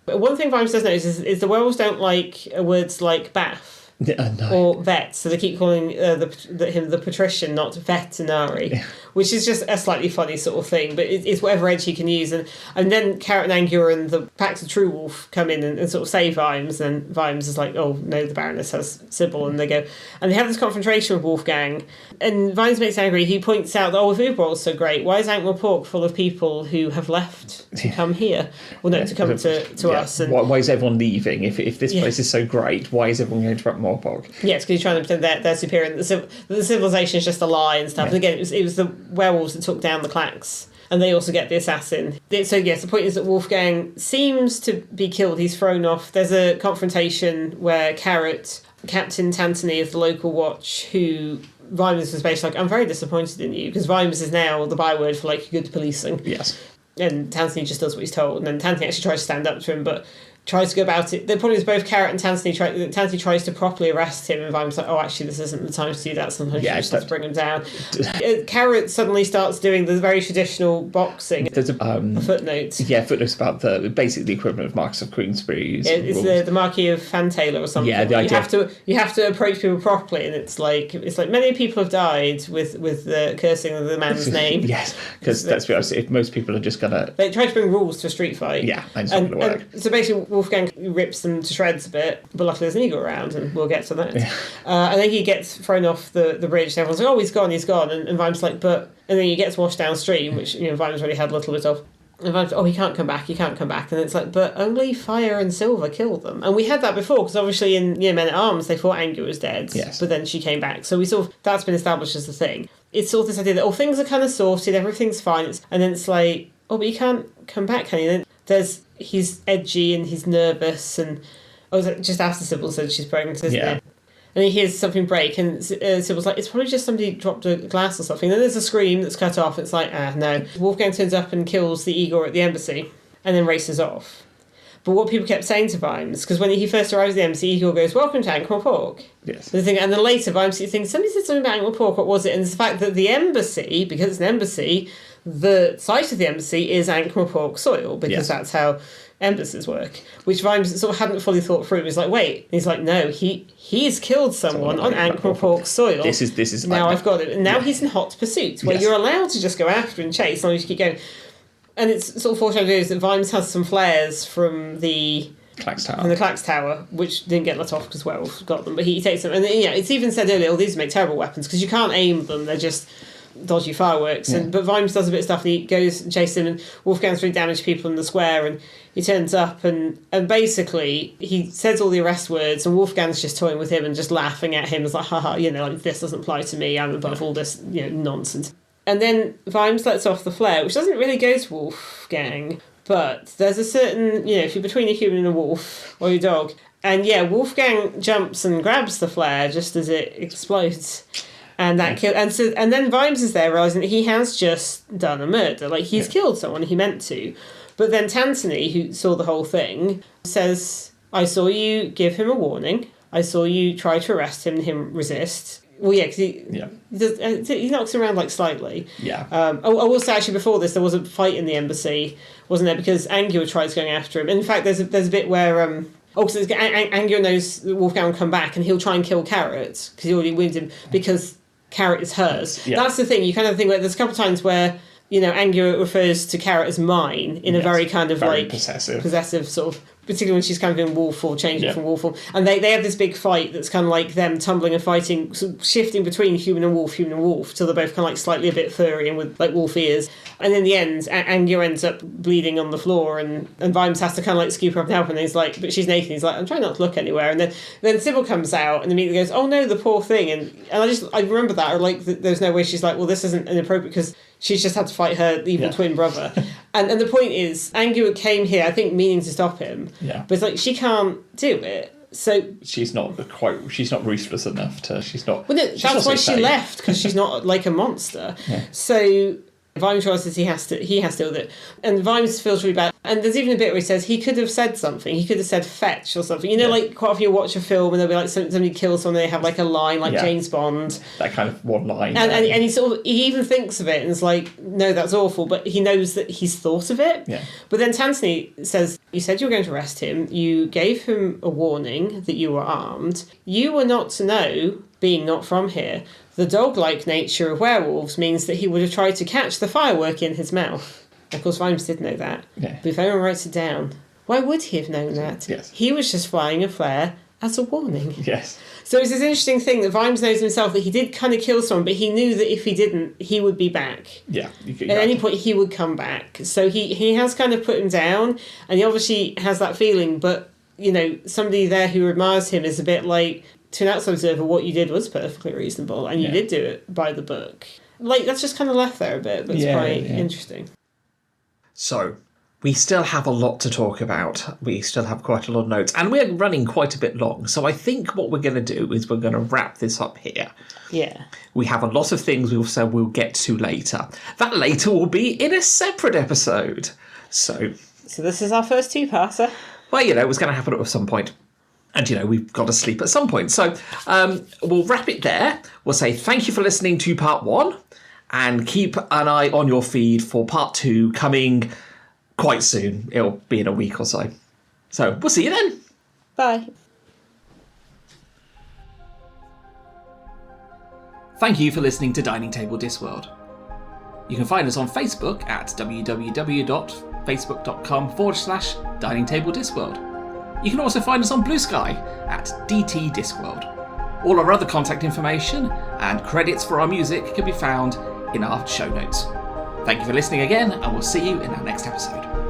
But one thing Vimes does notice is the werewolves don't like words like bath. No. Or vet, so they keep calling him the patrician, not veterinary, which is just a slightly funny sort of thing, but it's whatever edge he can use. And then Carrot and Angua and the Pax of True Wolf come in and sort of save Vimes, and Vimes is like, oh no, the Baroness has Sybil, and they have this confrontation with Wolfgang, and Vimes makes angry. He points out that, if Uberwald's so great, why is Ankh-Morpork full of people who have left to come here? Well, no, to come to us. And why is everyone leaving? If this place is so great, why is everyone going to Morpork? Yeah, it's because he's trying to pretend they're superior. The civilization is just a lie and stuff. And again, it was the werewolves that took down the clacks, and they also get the assassin. So yes, the point is that Wolfgang seems to be killed. He's thrown off. There's a confrontation where Carrot, Captain Tantony of the local watch, who Vimes was basically like, I'm very disappointed in you, because Vimes is now the byword for like good policing. Yes. And Tantony just does what he's told, and then Tantony actually tries to stand up to him, but tries to go about it. The problem is both Carrot and Tantony tries to properly arrest him, and Vimes like, actually, this isn't the time to do that. Sometimes you just have to bring him down. Carrot suddenly starts doing the very traditional boxing. There's a footnote. Yeah, footnotes about basically the equivalent of Marquis of Queensberry's. Yeah, it's the Marquis of Fantaylor or something. Yeah, the idea. You have to approach people properly, and it's like many people have died with the cursing of the man's name. Yes, because let's be honest, if most people are just gonna... They try to bring rules to a street fight. Yeah, and it's not gonna work. So basically, Wolfgang rips them to shreds a bit, but luckily there's an eagle around, and we'll get to that. Yeah. And then he gets thrown off the bridge, and everyone's like, he's gone, and Vimes like, but... And then he gets washed downstream, which, Vimes already had a little bit of. And Vimes, he can't come back. And it's like, but only fire and silver killed them. And we had that before, because obviously in Men-at-Arms, they thought Angua was dead, but then she came back. So we sort of, that's been established as the thing. It's sort of this idea that, things are kind of sorted, everything's fine, and then it's like, but you can't come back, can you? Then he's edgy and he's nervous, and just after Sybil said she's pregnant, isn't it? And he hears something break, and Sybil's like, it's probably just somebody dropped a glass or something. Then there's a scream that's cut off. It's like, no. Wolfgang turns up and kills the Igor at the embassy, and then races off. But what people kept saying to Vimes, because when he first arrives at the embassy, Igor goes, welcome to Ankh-Morpork. Yes. And then later Vimes thinks, somebody said something about Ankh-Morpork, what was it? And it's the fact that the embassy, because it's an embassy, the site of the embassy is Ankh-Morpork soil, because that's how embassies work, which Vimes sort of hadn't fully thought through. He was like, wait. And he's like, no, he's killed someone on Ankh-Morpork soil. This is now I've got it. And now he's in hot pursuit, where you're allowed to just go after and chase, as long as you keep going. And it's sort of foreshadowed that Vimes has some flares from the Clax Tower, which didn't get let off because Werewolf got them, but he takes them. And it's even said earlier, these make terrible weapons, because you can't aim them, they're just dodgy fireworks. But Vimes does a bit of stuff, and he goes and chases him, and Wolfgang's really damaged people in the square, and he turns up, and basically he says all the arrest words, and Wolfgang's just toying with him and just laughing at him. It's like, haha, like, this doesn't apply to me, I'm above all this, nonsense. And then Vimes lets off the flare, which doesn't really go to Wolfgang, but there's a certain, if you're between a human and a wolf, or your dog, and Wolfgang jumps and grabs the flare just as it explodes. And that and then Vimes is there realising that he has just done a murder. Like, he's killed someone he meant to. But then Tantony, who saw the whole thing, says, I saw you give him a warning. I saw you try to arrest him and him resist. Well, because he knocks him around, like, slightly. Yeah. I will say, actually, before this, there was a fight in the embassy, wasn't there? Because Angua tries going after him. And in fact, there's a bit where... because Angua knows that Wolfgang will come back, and he'll try and kill Carrot, because he already wounded him, because Carrot is hers. Yeah. That's the thing. You kind of think, there's a couple of times where, Angua refers to Carrot as mine in a very kind of, very possessive sort of... particularly when she's kind of in wolf form, changing from wolf form. And they have this big fight that's kind of like them tumbling and fighting, sort of shifting between human and wolf, till they're both kind of like slightly a bit furry and with like wolf ears. And in the end, Angua ends up bleeding on the floor, and Vimes has to kind of like scoop her up and help, and he's like, but she's naked, he's like, I'm trying not to look anywhere. And then Sybil comes out and immediately goes, oh no, the poor thing. And I remember that, or like, there's no way she's like, well, this isn't inappropriate, because she's just had to fight her evil twin brother. And the point is, Angua came here, I think, meaning to stop him. Yeah. But it's like, she can't do it. So she's not ruthless enough to. She's not. Well, no, that's why she left, because she's not like a monster. Yeah. So Vimes realises he has to deal with it, and Vimes feels really bad. And there's even a bit where he says he could have said something. He could have said fetch or something. Like, quite often you watch a film and there'll be like somebody kills someone, they have like a line like James Bond. That kind of one line. And he even thinks of it and is like, no, that's awful. But he knows that he's thought of it. Yeah. But then Tantony says, you said you were going to arrest him. You gave him a warning that you were armed. You were not to know, being not from here, the dog-like nature of werewolves means that he would have tried to catch the firework in his mouth. Of course, Vimes did know that. Yeah. But if anyone writes it down, why would he have known that? Yes. He was just flying a flare as a warning. Yes. So it's this interesting thing that Vimes knows himself, that he did kind of kill someone, but he knew that if he didn't, he would be back. Yeah. At any point, he would come back. So he has kind of put him down, and he obviously has that feeling, but, somebody there who admires him is a bit like, to an outside observer, what you did was perfectly reasonable, and you did do it by the book. Like, that's just kind of left there a bit, but it's quite interesting. So, we still have a lot to talk about. We still have quite a lot of notes, and we're running quite a bit long. So I think what we're going to do is we're going to wrap this up here. Yeah. We have a lot of things we said we'll get to later. That later will be in a separate episode. So this is our first two-parter. Well, it was going to happen at some point. And, we've got to sleep at some point. So we'll wrap it there. We'll say thank you for listening to part 1. And keep an eye on your feed for part 2 coming quite soon. It'll be in a week or so. So we'll see you then. Bye. Thank you for listening to Dining Table Discworld. You can find us on Facebook at www.facebook.com/Dining Table Discworld. You can also find us on BlueSky at dtdiscworld. All our other contact information and credits for our music can be found in our show notes. Thank you for listening again, and we'll see you in our next episode.